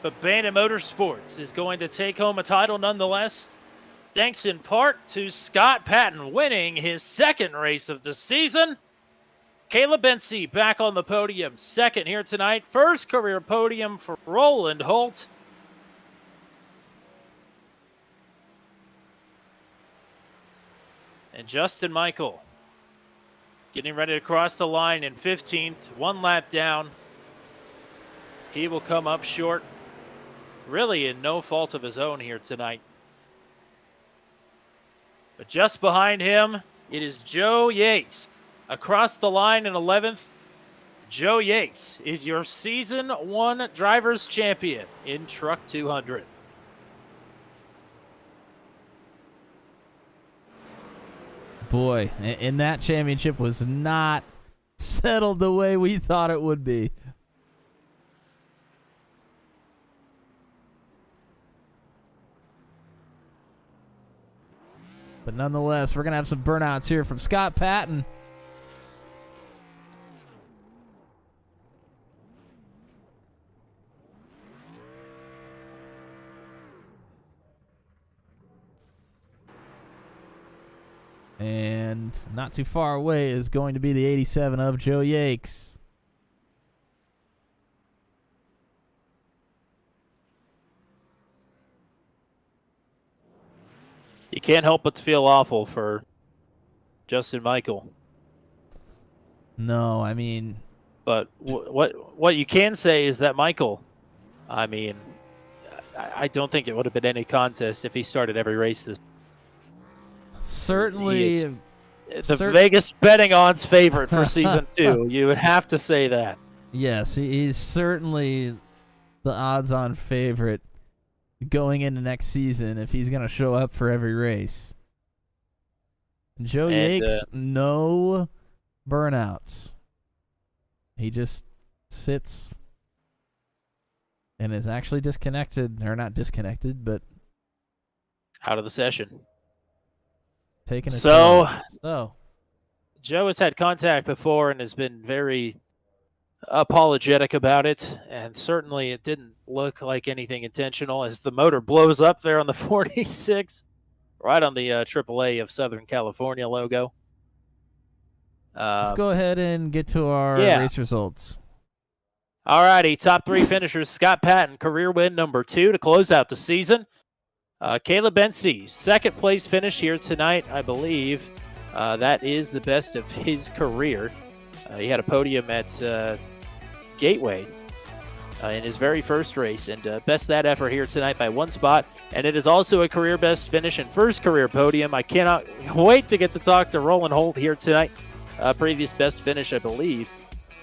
but Bandit Motorsports is going to take home a title nonetheless, thanks in part to Scott Patton winning his second race of the season. Caleb Bensey back on the podium, second here tonight. First career podium for Roland Holt. And Justin Michael getting ready to cross the line in 15th, 1 lap down. He will come up short, really in no fault of his own here tonight. But just behind him, it is Joe Yakes. Across the line in 11th, Joe Yakes is your Season 1 Drivers' Champion in Truck 200. Boy, and that championship was not settled the way we thought it would be. But nonetheless, we're going to have some burnouts here from Scott Patton. And not too far away is going to be the 87 of Joe Yakes. You can't help but to feel awful for Justin Michael. No, I mean... But what you can say is that Michael, I mean, I don't think it would have been any contest if he started every race this. Certainly, the Vegas betting odds favorite for season 2. You would have to say that. Yes, he's certainly the odds-on favorite going into next season if he's going to show up for every race. Joe Yakes, no burnouts. He just sits and is actually disconnected, or not disconnected, but Out of the session. taking a So, toll. So, Joe has had contact before and has been very apologetic about it, and certainly it didn't look like anything intentional as the motor blows up there on the 46, right on the AAA of Southern California logo. let's go ahead and get to our yeah. race results. All righty, top 3 finishers. Scott Patton, career win number 2 to close out the season. Caleb Bensi, second place finish here tonight, I believe. That is the best of his career. He had a podium at Gateway in his very first race, and best that effort here tonight by 1 spot. And it is also a career best finish and first career podium. I cannot wait to get to talk to Roland Holt here tonight. Previous best finish, I believe,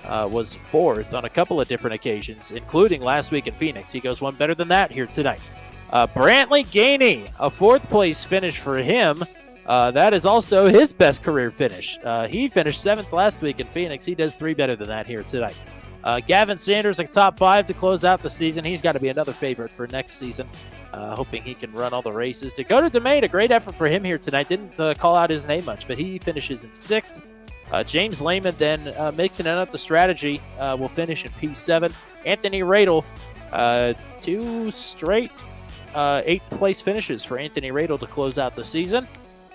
was 4th on a couple of different occasions, including last week in Phoenix. He goes one better than that here tonight. Brantley Gainey, a 4th place finish for him. That is also his best career finish. He finished 7th last week in Phoenix. He does 3 better than that here tonight. Gavin Sanders, a top 5 to close out the season. He's got to be another favorite for next season, hoping he can run all the races. Dakota DeMay, a great effort for him here tonight. Didn't call out his name much, but he finishes in 6th. James Lehman then mixing it up the strategy will finish in P7. Anthony Radel, 2 straight 8th place finishes for Anthony Radel to close out the season.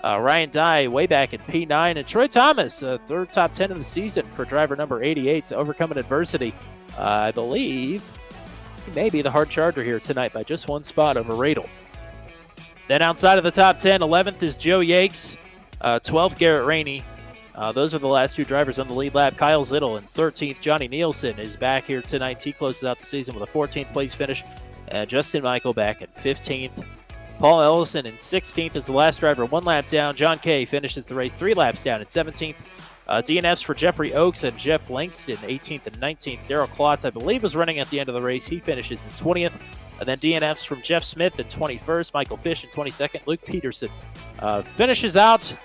Ryan Dye way back in P9. And Troy Thomas, 3rd top 10 of the season for driver number 88 to overcome an adversity. I believe he may be the hard charger here tonight by just 1 spot over Radel. Then outside of the top 10, 11th is Joe Yakes, 12th Garrett Rainey. Those are the last 2 drivers on the lead lap. Kyle Zittel in 13th. Johnny Nielsen is back here tonight. He closes out the season with a 14th place finish. Justin Michael back at 15th. Paul Ellison in 16th is the last driver, 1 lap down. John Kay finishes the race 3 laps down at 17th. DNFs for Jeffrey Oakes and Jeff Langston, 18th and 19th. Daryl Klotz, I believe, was running at the end of the race. He finishes in 20th. And then DNFs from Jeff Smith in 21st, Michael Fish in 22nd, Luke Peterson finishes out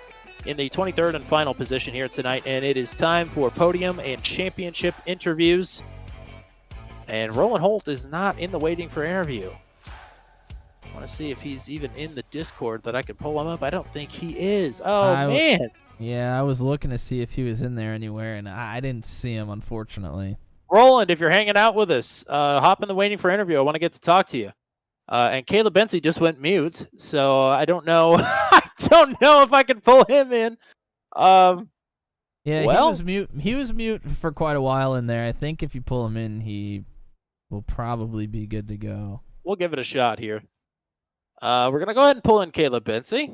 in the 23rd and final position here tonight. And it is time for podium and championship interviews. And Roland Holt is not in the waiting for interview. I want to see if he's even in the Discord that I can pull him up. I don't think he is. Oh, man. Yeah, I was looking to see if he was in there anywhere, and I didn't see him, unfortunately. Roland, if you're hanging out with us, hop in the waiting for interview. I want to get to talk to you. And Caleb Bensi just went mute, so I don't know. I don't know if I can pull him in. Yeah, well, he was mute. He was mute for quite a while in there. I think if you pull him in, he will probably be good to go. We'll give it a shot here. We're going to go ahead and pull in Caleb Bensi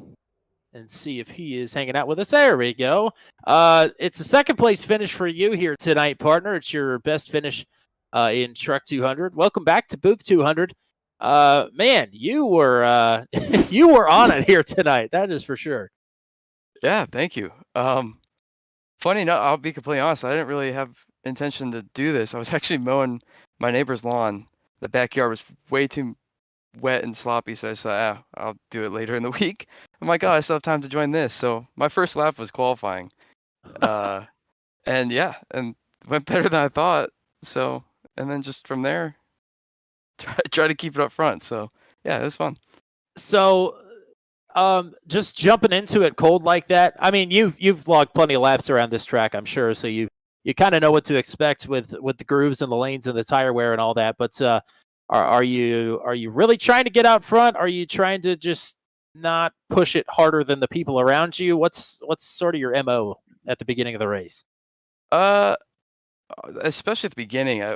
and see if he is hanging out with us. There we go. It's a 2nd place finish for you here tonight, partner. It's your best finish in Truck 200. Welcome back to Booth 200. Man, you were you were on it here tonight. That is for sure. Yeah, thank you. Funny enough, I'll be completely honest. I didn't really have intention to do this. I was actually mowing my neighbor's lawn. The backyard was way too wet and sloppy, so I said, I'll do it later in the week. I'm like, I still have time to join this. So my first lap was qualifying. And yeah, and went better than I thought. So, and then just from there, try to keep it up front. So yeah, it was fun. So, just jumping into it cold like that. I mean, you've logged plenty of laps around this track, I'm sure. So you kind of know what to expect with the grooves and the lanes and the tire wear and all that. But are you really trying to get out front? Are you trying to just not push it harder than the people around you? What's sort of your MO at the beginning of the race? Especially at the beginning, I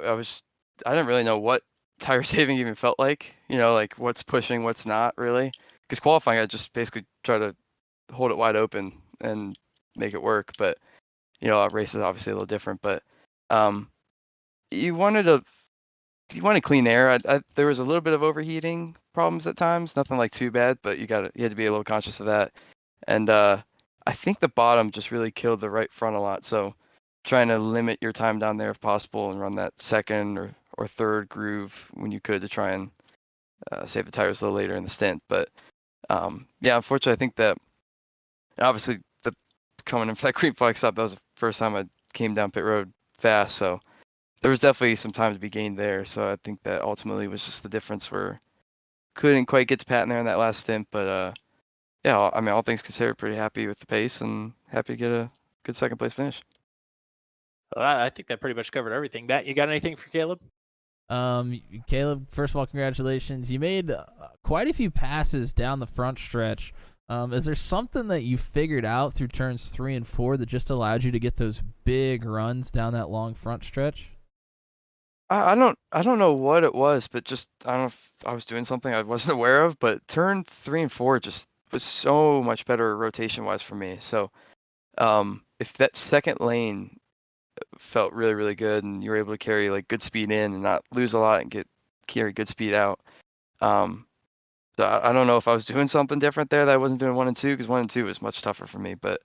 didn't really know what tire saving even felt like. You know, like what's pushing, what's not really. Because qualifying, I just basically try to hold it wide open and make it work. But you know, race is obviously a little different. But you wanted clean air. There was a little bit of overheating problems at times. Nothing like too bad, but you had to be a little conscious of that. And I think the bottom just really killed the right front a lot. So trying to limit your time down there if possible and run that 2nd or 3rd groove when you could to try and save the tires a little later in the stint. But yeah, unfortunately, I think that obviously coming in for that green flag stop, that was the first time I came down pit road fast. So there was definitely some time to be gained there. So I think that ultimately was just the difference where couldn't quite get to Pat in there in that last stint. But yeah, I mean, all things considered, pretty happy with the pace and happy to get a good second place finish. Well, I think that pretty much covered everything. Matt, you got anything for Caleb? Caleb, first of all, congratulations. You made quite a few passes down the front stretch. Is there something that you figured out through turns 3 and 4 that just allowed you to get those big runs down that long front stretch? I don't know what it was, but just I don't know if I was doing something I wasn't aware of, but turn 3 and 4 just was so much better rotation wise for me. So if that second lane felt really, really good and you were able to carry like good speed in and not lose a lot and carry good speed out. So I don't know if I was doing something different there that I wasn't doing 1 and 2, because 1 and 2 was much tougher for me. But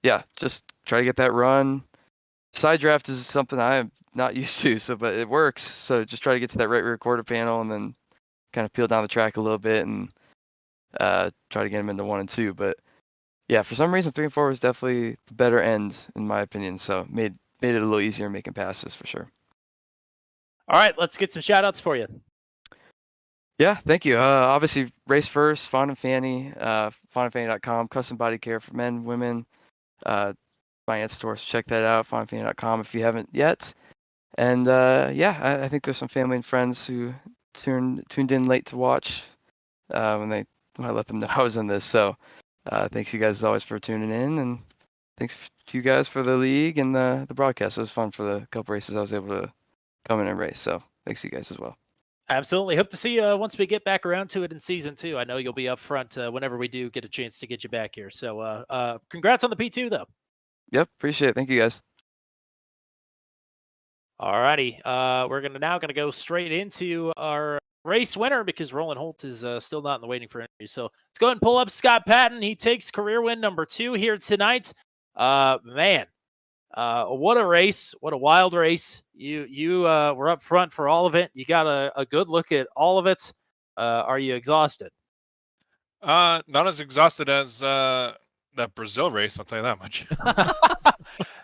yeah, just try to get that run. Side draft is something I am not used to, but it works. So just try to get to that right rear quarter panel and then kind of peel down the track a little bit and try to get him into 1 and 2. But yeah, for some reason 3 and 4 was definitely the better end in my opinion. So made it a little easier making passes for sure. All right, let's get some shout outs for you. Yeah, thank you. Obviously, Race First, Fawn and Fanny, fawnandfanny.com, custom body care for men, women, finance store. So check that out, fawnandfanny.com if you haven't yet. And yeah, I think there's some family and friends who tuned in late to watch when I let them know I was in this. So thanks you guys as always for tuning in, and thanks to you guys for the league and the broadcast. It was fun for the couple races I was able to come in and race. So thanks to you guys as well. Absolutely. Hope to see you once we get back around to it in season 2. I know you'll be up front whenever we do get a chance to get you back here. So congrats on the P2, though. Yep, appreciate it. Thank you guys. All righty. We're now going to go straight into our race winner because Roland Holt is still not in the waiting for entry. So let's go ahead and pull up Scott Patton. He takes career win number 2 here tonight. Man, what a race. What a wild race. You were up front for all of it. You got a good look at all of it. Are you exhausted? Not as exhausted as that Brazil race, I'll tell you that much.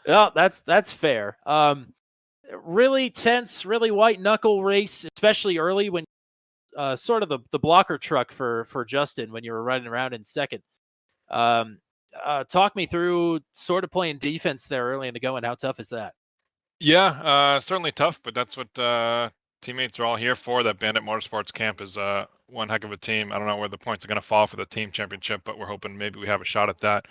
No, that's fair. Really tense, really white knuckle race, especially early when sort of the blocker truck for Justin when you were running around in second. Talk me through sort of playing defense there early in the go, and how tough is that? Yeah, certainly tough, but that's what teammates are all here for. That Bandit Motorsports camp is one heck of a team. I don't know where the points are going to fall for the team championship, but we're hoping maybe we have a shot at that.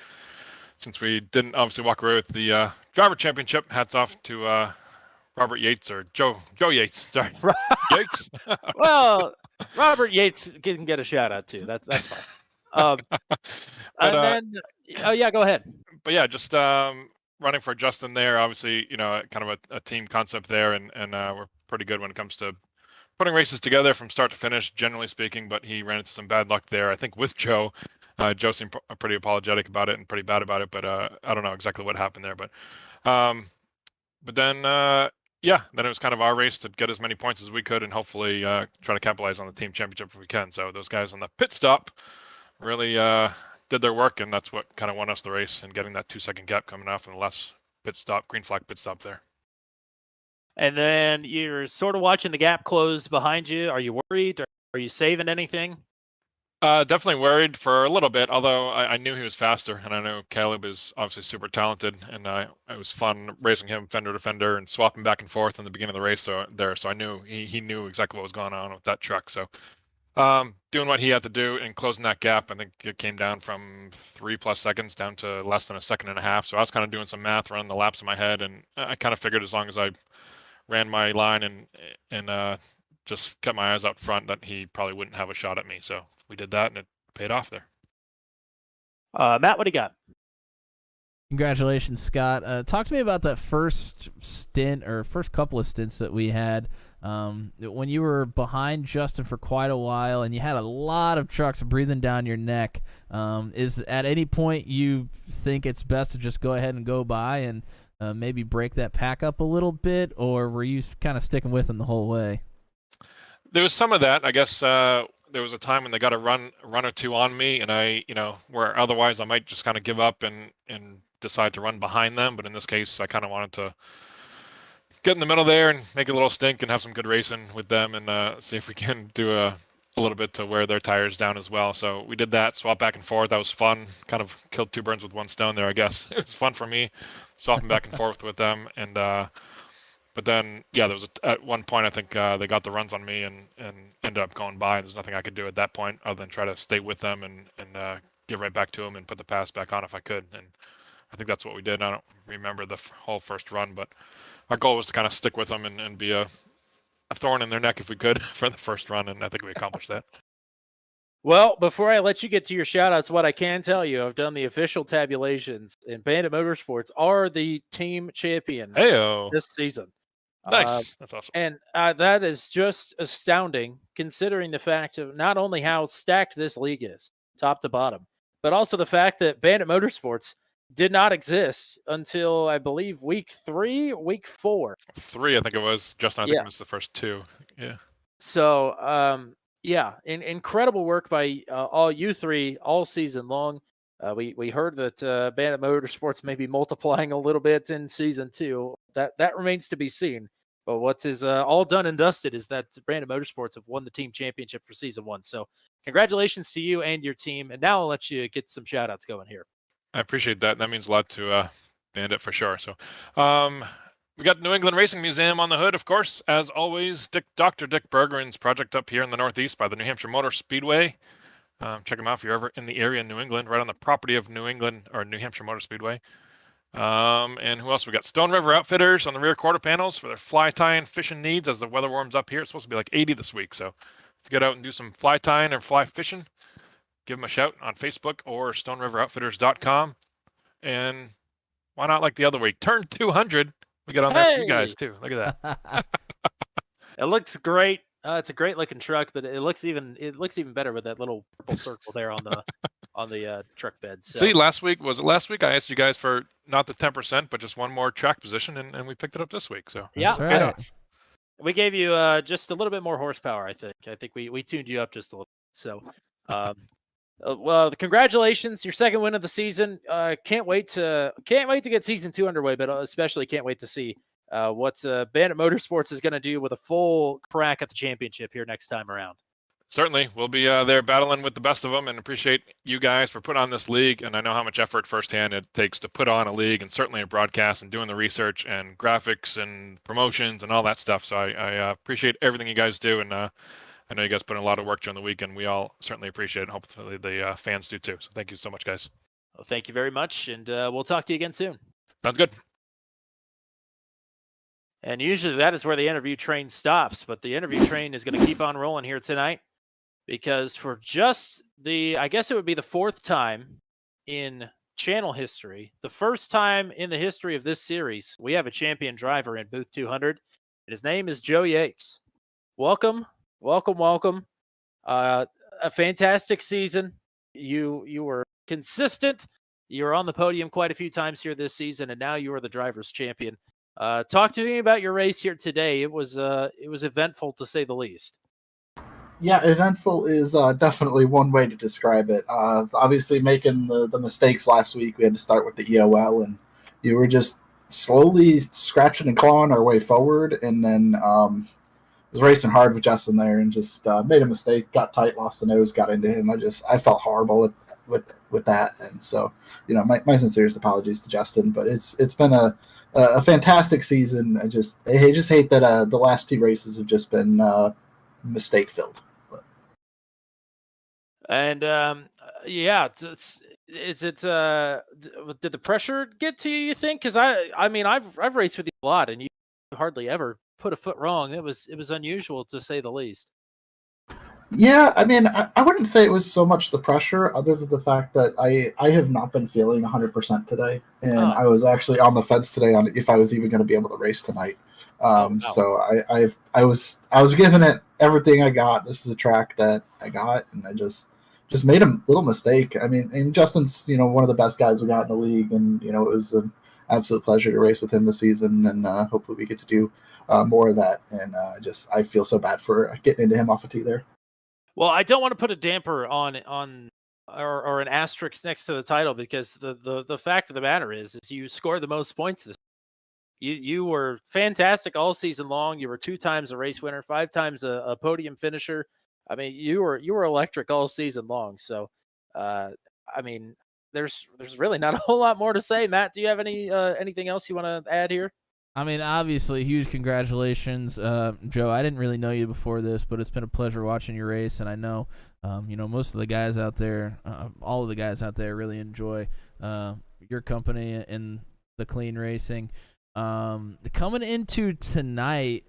Since we didn't obviously walk away with the driver championship, hats off to Robert Yates or Joe Yakes. Sorry, Yakes. Well, Robert Yates can get a shout out too. That's fine. And then, oh yeah, go ahead. But yeah, just running for Justin there. Obviously, kind of a team concept there, and we're pretty good when it comes to putting races together from start to finish, generally speaking. But he ran into some bad luck there, I think, with Joe. Joe seemed pretty apologetic about it and pretty bad about it, but I don't know exactly what happened there. But then, yeah, then it was kind of our race to get as many points as we could and hopefully try to capitalize on the team championship if we can. So those guys on the pit stop really did their work, and that's what kind of won us the race and getting that 2-second gap coming off and the less green flag pit stop there. And then you're sort of watching the gap close behind you. Are you worried? Are you saving anything? Definitely worried for a little bit, although I knew he was faster, and I know Caleb is obviously super talented, and it was fun racing him fender to fender and swapping back and forth in the beginning of the race. So I knew he knew exactly what was going on with that truck. So doing what he had to do and closing that gap, I think it came down from 3+ seconds down to less than a second and a half. So I was kind of doing some math, running the laps in my head, and I kind of figured as long as I ran my line and just kept my eyes out front, that he probably wouldn't have a shot at me. So we did that, and it paid off there. Matt, what do you got? Congratulations, Scott. Talk to me about that first stint or first couple of stints that we had when you were behind Justin for quite a while and you had a lot of trucks breathing down your neck. Is at any point you think it's best to just go ahead and go by and maybe break that pack up a little bit, or were you kind of sticking with him the whole way? There was some of that, I guess. There was a time when they got a run or two on me, and I, where otherwise I might just kind of give up and decide to run behind them. But in this case, I kind of wanted to get in the middle there and make a little stink and have some good racing with them and see if we can do a little bit to wear their tires down as well. So we did that, swap back and forth. That was fun. Kind of killed two birds with one stone there, I guess. It was fun for me, swapping back and forth with them. And but then, yeah, there was at one point I think they got the runs on me and ended up going by. There's nothing I could do at that point other than try to stay with them and get right back to them and put the pass back on if I could. And I think that's what we did. I don't remember the whole first run, but our goal was to kind of stick with them and be a thorn in their neck if we could for the first run, and I think we accomplished that. Well, before I let you get to your shout-outs, what I can tell you, I've done the official tabulations, and Bandit Motorsports are the team champions Heyo. this season. Nice. That's awesome. And that is just astounding, considering the fact of not only how stacked this league is, top to bottom, but also the fact that Bandit Motorsports did not exist until, I believe, week 4. 3, I think it was. Justin, I think it was the first 2. Yeah. So, incredible work by all you three all season long. We heard that Bandit Motorsports may be multiplying a little bit in season 2. That remains to be seen. But what is all done and dusted is that Bandit Motorsports have won the team championship for season 1. So congratulations to you and your team. And now I'll let you get some shout outs going here. I appreciate that. That means a lot to Bandit for sure. So we got New England Racing Museum on the hood, of course. As always, Dr. Dick Bergeron's project up here in the Northeast by the New Hampshire Motor Speedway. Check them out if you're ever in the area in New England, right on the property of New England or New Hampshire Motor Speedway. And who else? We got Stone River Outfitters on the rear quarter panels for their fly tying fishing needs as the weather warms up here. It's supposed to be like 80 this week. So if you get out and do some fly tying or fly fishing, give them a shout on Facebook or StoneRiverOutfitters.com. And why not like the other week? Turn 200. We got on there for you guys too. Look at that. It looks great. It's a great looking truck, but it looks even better with that little purple circle there on the truck bed. So. See, last week I asked you guys for not the 10%, but just one more track position, and we picked it up this week. So That's right. We gave you just a little bit more horsepower. I think we tuned you up just a little bit. So, well, congratulations, your second win of the season. Can't wait to get season 2 underway, but especially can't wait to see what Bandit Motorsports is going to do with a full crack at the championship here next time around. Certainly, we'll be there battling with the best of them, and appreciate you guys for putting on this league. And I know how much effort firsthand it takes to put on a league, and certainly a broadcast, and doing the research and graphics and promotions and all that stuff. So I appreciate everything you guys do, and I know you guys put in a lot of work during the week, and we all certainly appreciate it. Hopefully the fans do too. So thank you so much, guys. Well, thank you very much, and we'll talk to you again soon. Sounds good. And usually that is where the interview train stops, but the interview train is going to keep on rolling here tonight, because for just I guess it would be the 4th time in channel history, the first time in the history of this series, we have a champion driver in booth 200. And his name is Joe Yakes. Welcome. A fantastic season. You were consistent. You were on the podium quite a few times here this season, and now you are the driver's champion. Talk to me about your race here today. It was eventful, to say the least. Yeah, eventful is definitely one way to describe it. Obviously, making the mistakes last week, we had to start with the EOL, and you were just slowly scratching and clawing our way forward, and then was racing hard with Justin there, and just made a mistake, got tight, lost the nose, got into him. I felt horrible with that, and so my sincerest apologies to Justin, but it's been a fantastic season. I just hate that the last 2 races have just been mistake filled. And yeah, is it? Did the pressure get to you? You think? Because I mean, I've raced with you a lot, and you hardly ever put a foot wrong. It was unusual, to say the least. Yeah, I mean, I wouldn't say it was so much the pressure, other than the fact that I have not been feeling 100% today, and I was actually on the fence today on if I was even going to be able to race tonight. So I was giving it everything I got. This is a track that I got, and I just made a little mistake. I mean, and Justin's one of the best guys we got in the league, and it was an absolute pleasure to race with him this season, and hopefully we get to do more of that. And I feel so bad for getting into him off a tee there. Well, I don't want to put a damper on or an asterisk next to the title, because the fact of the matter is you scored the most points this. You were fantastic all season long. You were 2 times a race winner, 5 times a podium finisher. I mean, you were electric all season long. So, I mean, there's really not a whole lot more to say. Matt, do you have anything else you want to add here? I mean, obviously, huge congratulations, Joe. I didn't really know you before this, but it's been a pleasure watching your race, and I know, most of the guys out there, all of the guys out there, really enjoy your company and the clean racing. Coming into tonight,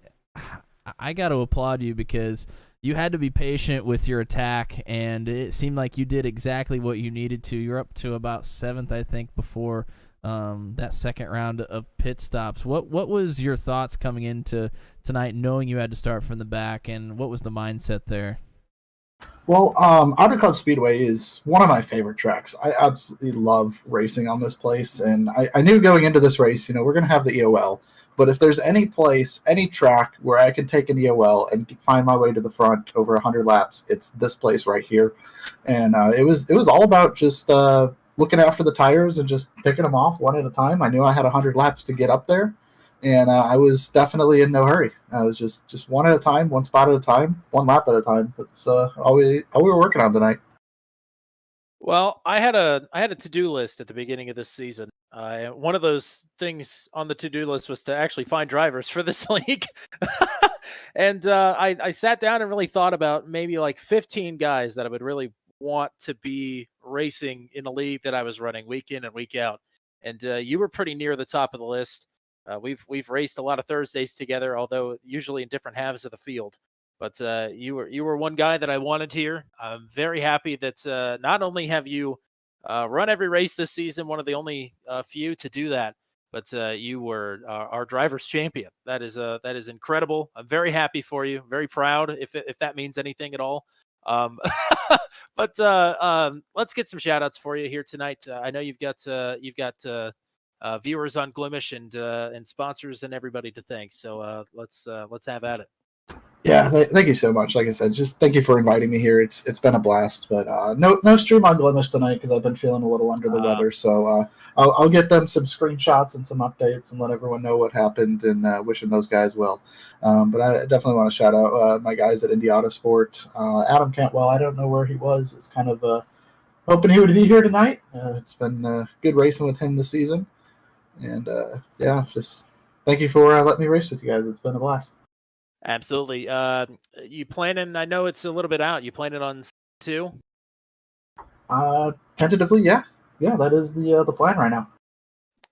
I got to applaud you because you had to be patient with your attack, and it seemed like you did exactly what you needed to. You're up to about 7th, I think, before that second round of pit stops. What was your thoughts coming into tonight, knowing you had to start from the back, and what was the mindset there? Well, Auto Club Speedway is one of my favorite tracks. I absolutely love racing on this place, and I knew going into this race, we're going to have the EOL. But if there's any place, any track where I can take an EOL and find my way to the front over 100 laps, it's this place right here. And it was all about just looking after the tires and just picking them off one at a time. I knew I had 100 laps to get up there, and I was definitely in no hurry. I was just one at a time, one spot at a time, one lap at a time. That's all we were working on tonight. Well, I had a to-do list at the beginning of this season. One of those things on the to-do list was to actually find drivers for this league. And I sat down and really thought about maybe like 15 guys that I would really want to be racing in a league that I was running week in and week out. And you were pretty near the top of the list. We've raced a lot of Thursdays together, although usually in different halves of the field. But you were one guy that I wanted here. I'm very happy that not only have you run every race this season, one of the only few to do that, but you were our driver's champion. That is incredible. I'm very happy for you. Very proud, if that means anything at all. But let's get some shout outs for you here tonight. I know you've got viewers on Glimish and sponsors and everybody to thank. So let's have at it. Yeah, thank you so much. Like I said, just thank you for inviting me here. It's been a blast, but no stream on Glimish tonight because I've been feeling a little under the weather. So I'll get them some screenshots and some updates and let everyone know what happened, and wishing those guys well. But I definitely want to shout out my guys at Indie Autosport. Adam Cantwell, I don't know where he was. It's kind of hoping he would be here tonight. It's been good racing with him this season, and just thank you for letting me race with you guys. It's been a blast. Absolutely. You planning? I know it's a little bit out. You planning on 2? Tentatively, yeah. That is the plan right now.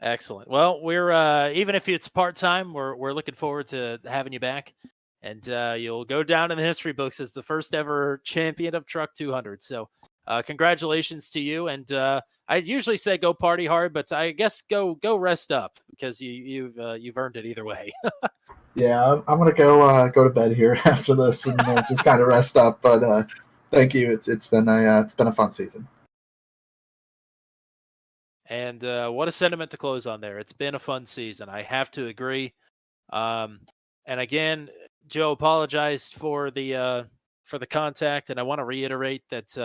Excellent. Well, we're even if it's part time, we're looking forward to having you back, and you'll go down in the history books as the first ever champion of Truck 200. So, congratulations to you. And I usually say go party hard, but I guess go rest up because you've earned it either way. Yeah, I'm gonna go to bed here after this and just kind of rest up. But thank you. It's been a fun season. And what a sentiment to close on there. It's been a fun season. I have to agree. And again, Joe apologized for the contact, and I want to reiterate that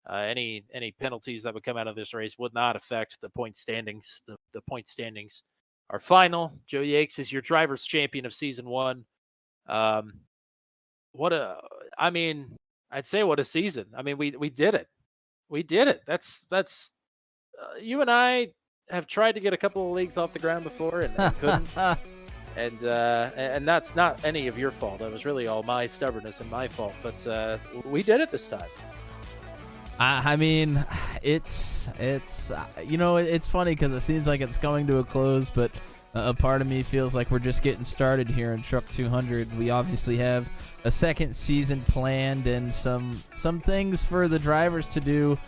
any penalties that would come out of this race would not affect the point standings. The point standings are final. Joe Yakes is your driver's champion of season 1. I'd say what a season. I mean, we did it. We did it. That's you and I have tried to get a couple of leagues off the ground before and couldn't. And that's not any of your fault. That was really all my stubbornness and my fault. But we did it this time. I mean, it's funny because it seems like it's coming to a close, but a part of me feels like we're just getting started here in Truck 200. We obviously have a second season planned and some things for the drivers to do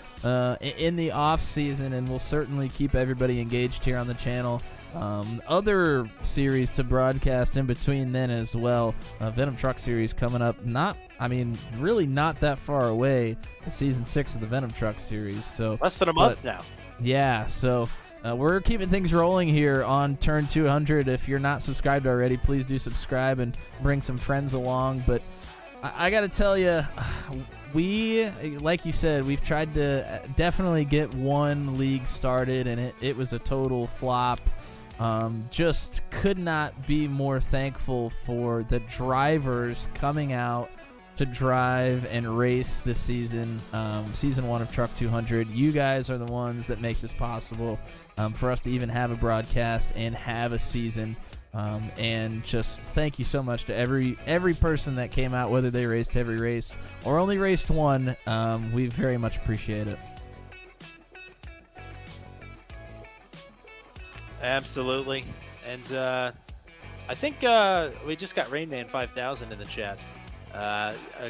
in the off season, and we'll certainly keep everybody engaged here on the channel. Other series to broadcast in between then as well. Venom Truck Series coming up. Really not that far away. Season 6 of the Venom Truck Series. So less than a month now. Yeah, so we're keeping things rolling here on Turn 200. If you're not subscribed already, please do subscribe and bring some friends along. But I got to tell you, like you said, we've tried to definitely get one league started, and it was a total flop. Just could not be more thankful for the drivers coming out to drive and race this season, season 1 of Truck 200. You guys are the ones that make this possible, for us to even have a broadcast and have a season. And just thank you so much to every person that came out, whether they raced every race or only raced one. We very much appreciate it. Absolutely. And I think we just got Rainman 5000 in the chat.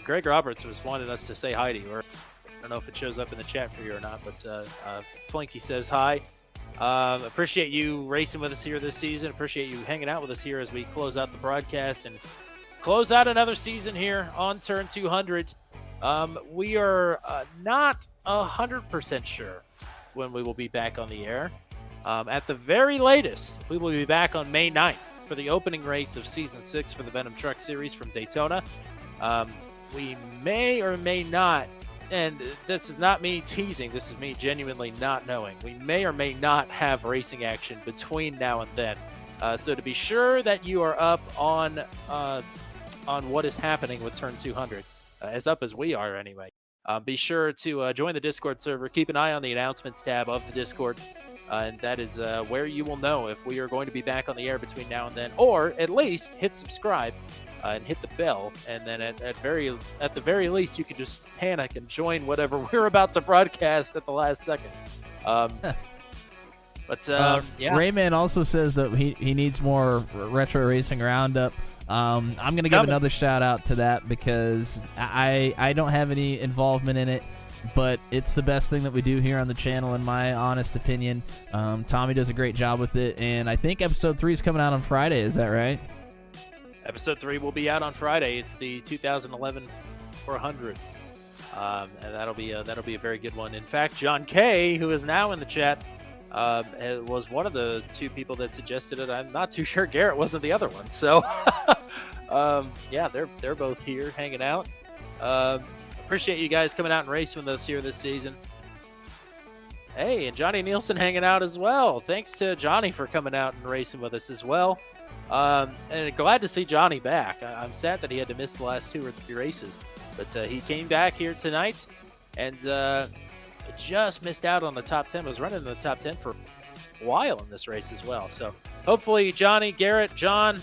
Greg Roberts was wanting us to say hi to you. Or I don't know if it shows up in the chat for you or not, but Flinky says hi. Appreciate you racing with us here this season. Appreciate you hanging out with us here as we close out the broadcast and close out another season here on Turn 200. We are not 100% sure when we will be back on the air. At the very latest, we will be back on May 9th for the opening race of Season 6 for the Venom Truck Series from Daytona. We may or may not, and this is not me teasing, this is me genuinely not knowing, we may or may not have racing action between now and then. So to be sure that you are up on what is happening with Turn 200, as up as we are anyway, be sure to join the Discord server. Keep an eye on the announcements tab of the Discord. And that is where you will know if we are going to be back on the air between now and then, or at least hit subscribe and hit the bell, and then at the very least you can just panic and join whatever we're about to broadcast at the last second. Yeah. Rayman also says that he needs more retro racing roundup. I'm gonna give another shout out to that because I don't have any involvement in it. But it's the best thing that we do here on the channel, in my honest opinion. Tommy does a great job with it, and I think episode 3 is coming out on Friday. Is that right? Episode 3 will be out on Friday. It's the 2011 400, and that'll be a very good one. In fact, John K, who is now in the chat, was one of the 2 people that suggested it. I'm not too sure Garrett wasn't the other one. So, yeah, they're both here hanging out. Appreciate you guys coming out and racing with us here this season. Hey, and Johnny Nielsen hanging out as well. Thanks to Johnny for coming out and racing with us as well. And glad to see Johnny back. I'm sad that he had to miss the last 2 or 3 races. But he came back here tonight and just missed out on the top 10. Was running in the top 10 for a while in this race as well. So hopefully Johnny, Garrett, John,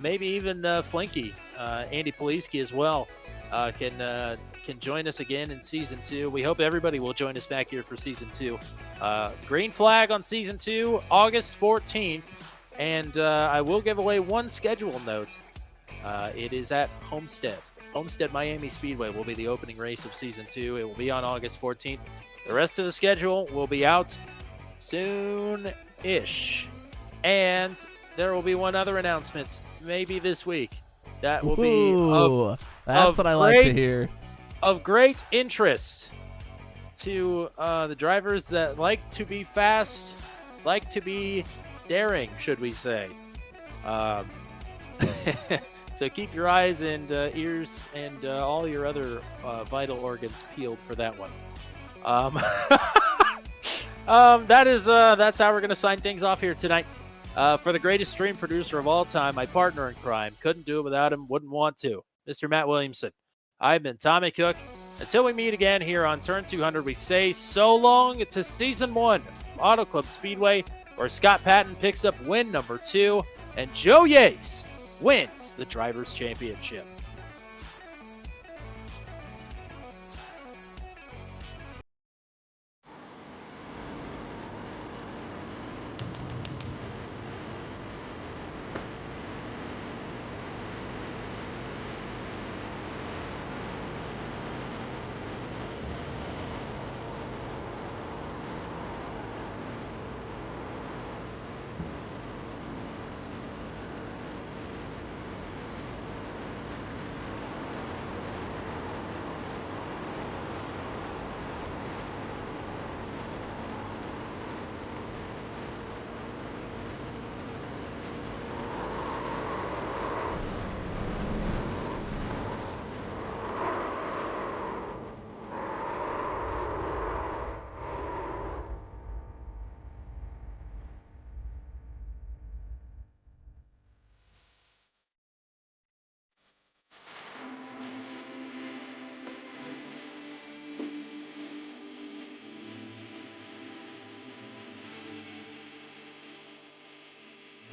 maybe even Flinky, Andy Poliski as well, can join us again in Season 2. We hope everybody will join us back here for Season 2. Green flag on Season 2, August 14th. And I will give away one schedule note. It is at Homestead. Homestead Miami Speedway will be the opening race of Season 2. It will be on August 14th. The rest of the schedule will be out soon-ish. And there will be one other announcement, maybe this week. That will be that's what I like to hear. Of great interest to the drivers that like to be fast, like to be daring, should we say. So keep your eyes and ears and all your other vital organs peeled for that one. That's how we're going to sign things off here tonight. For the greatest stream producer of all time, my partner in crime. Couldn't do it without him, wouldn't want to. Mr. Matt Williamson. I've been Tommy Cook. Until we meet again here on Turn 200, we say so long to Season 1 of Auto Club Speedway, where Scott Patton picks up win number 2, and Joe Yakes wins the Drivers' Championship.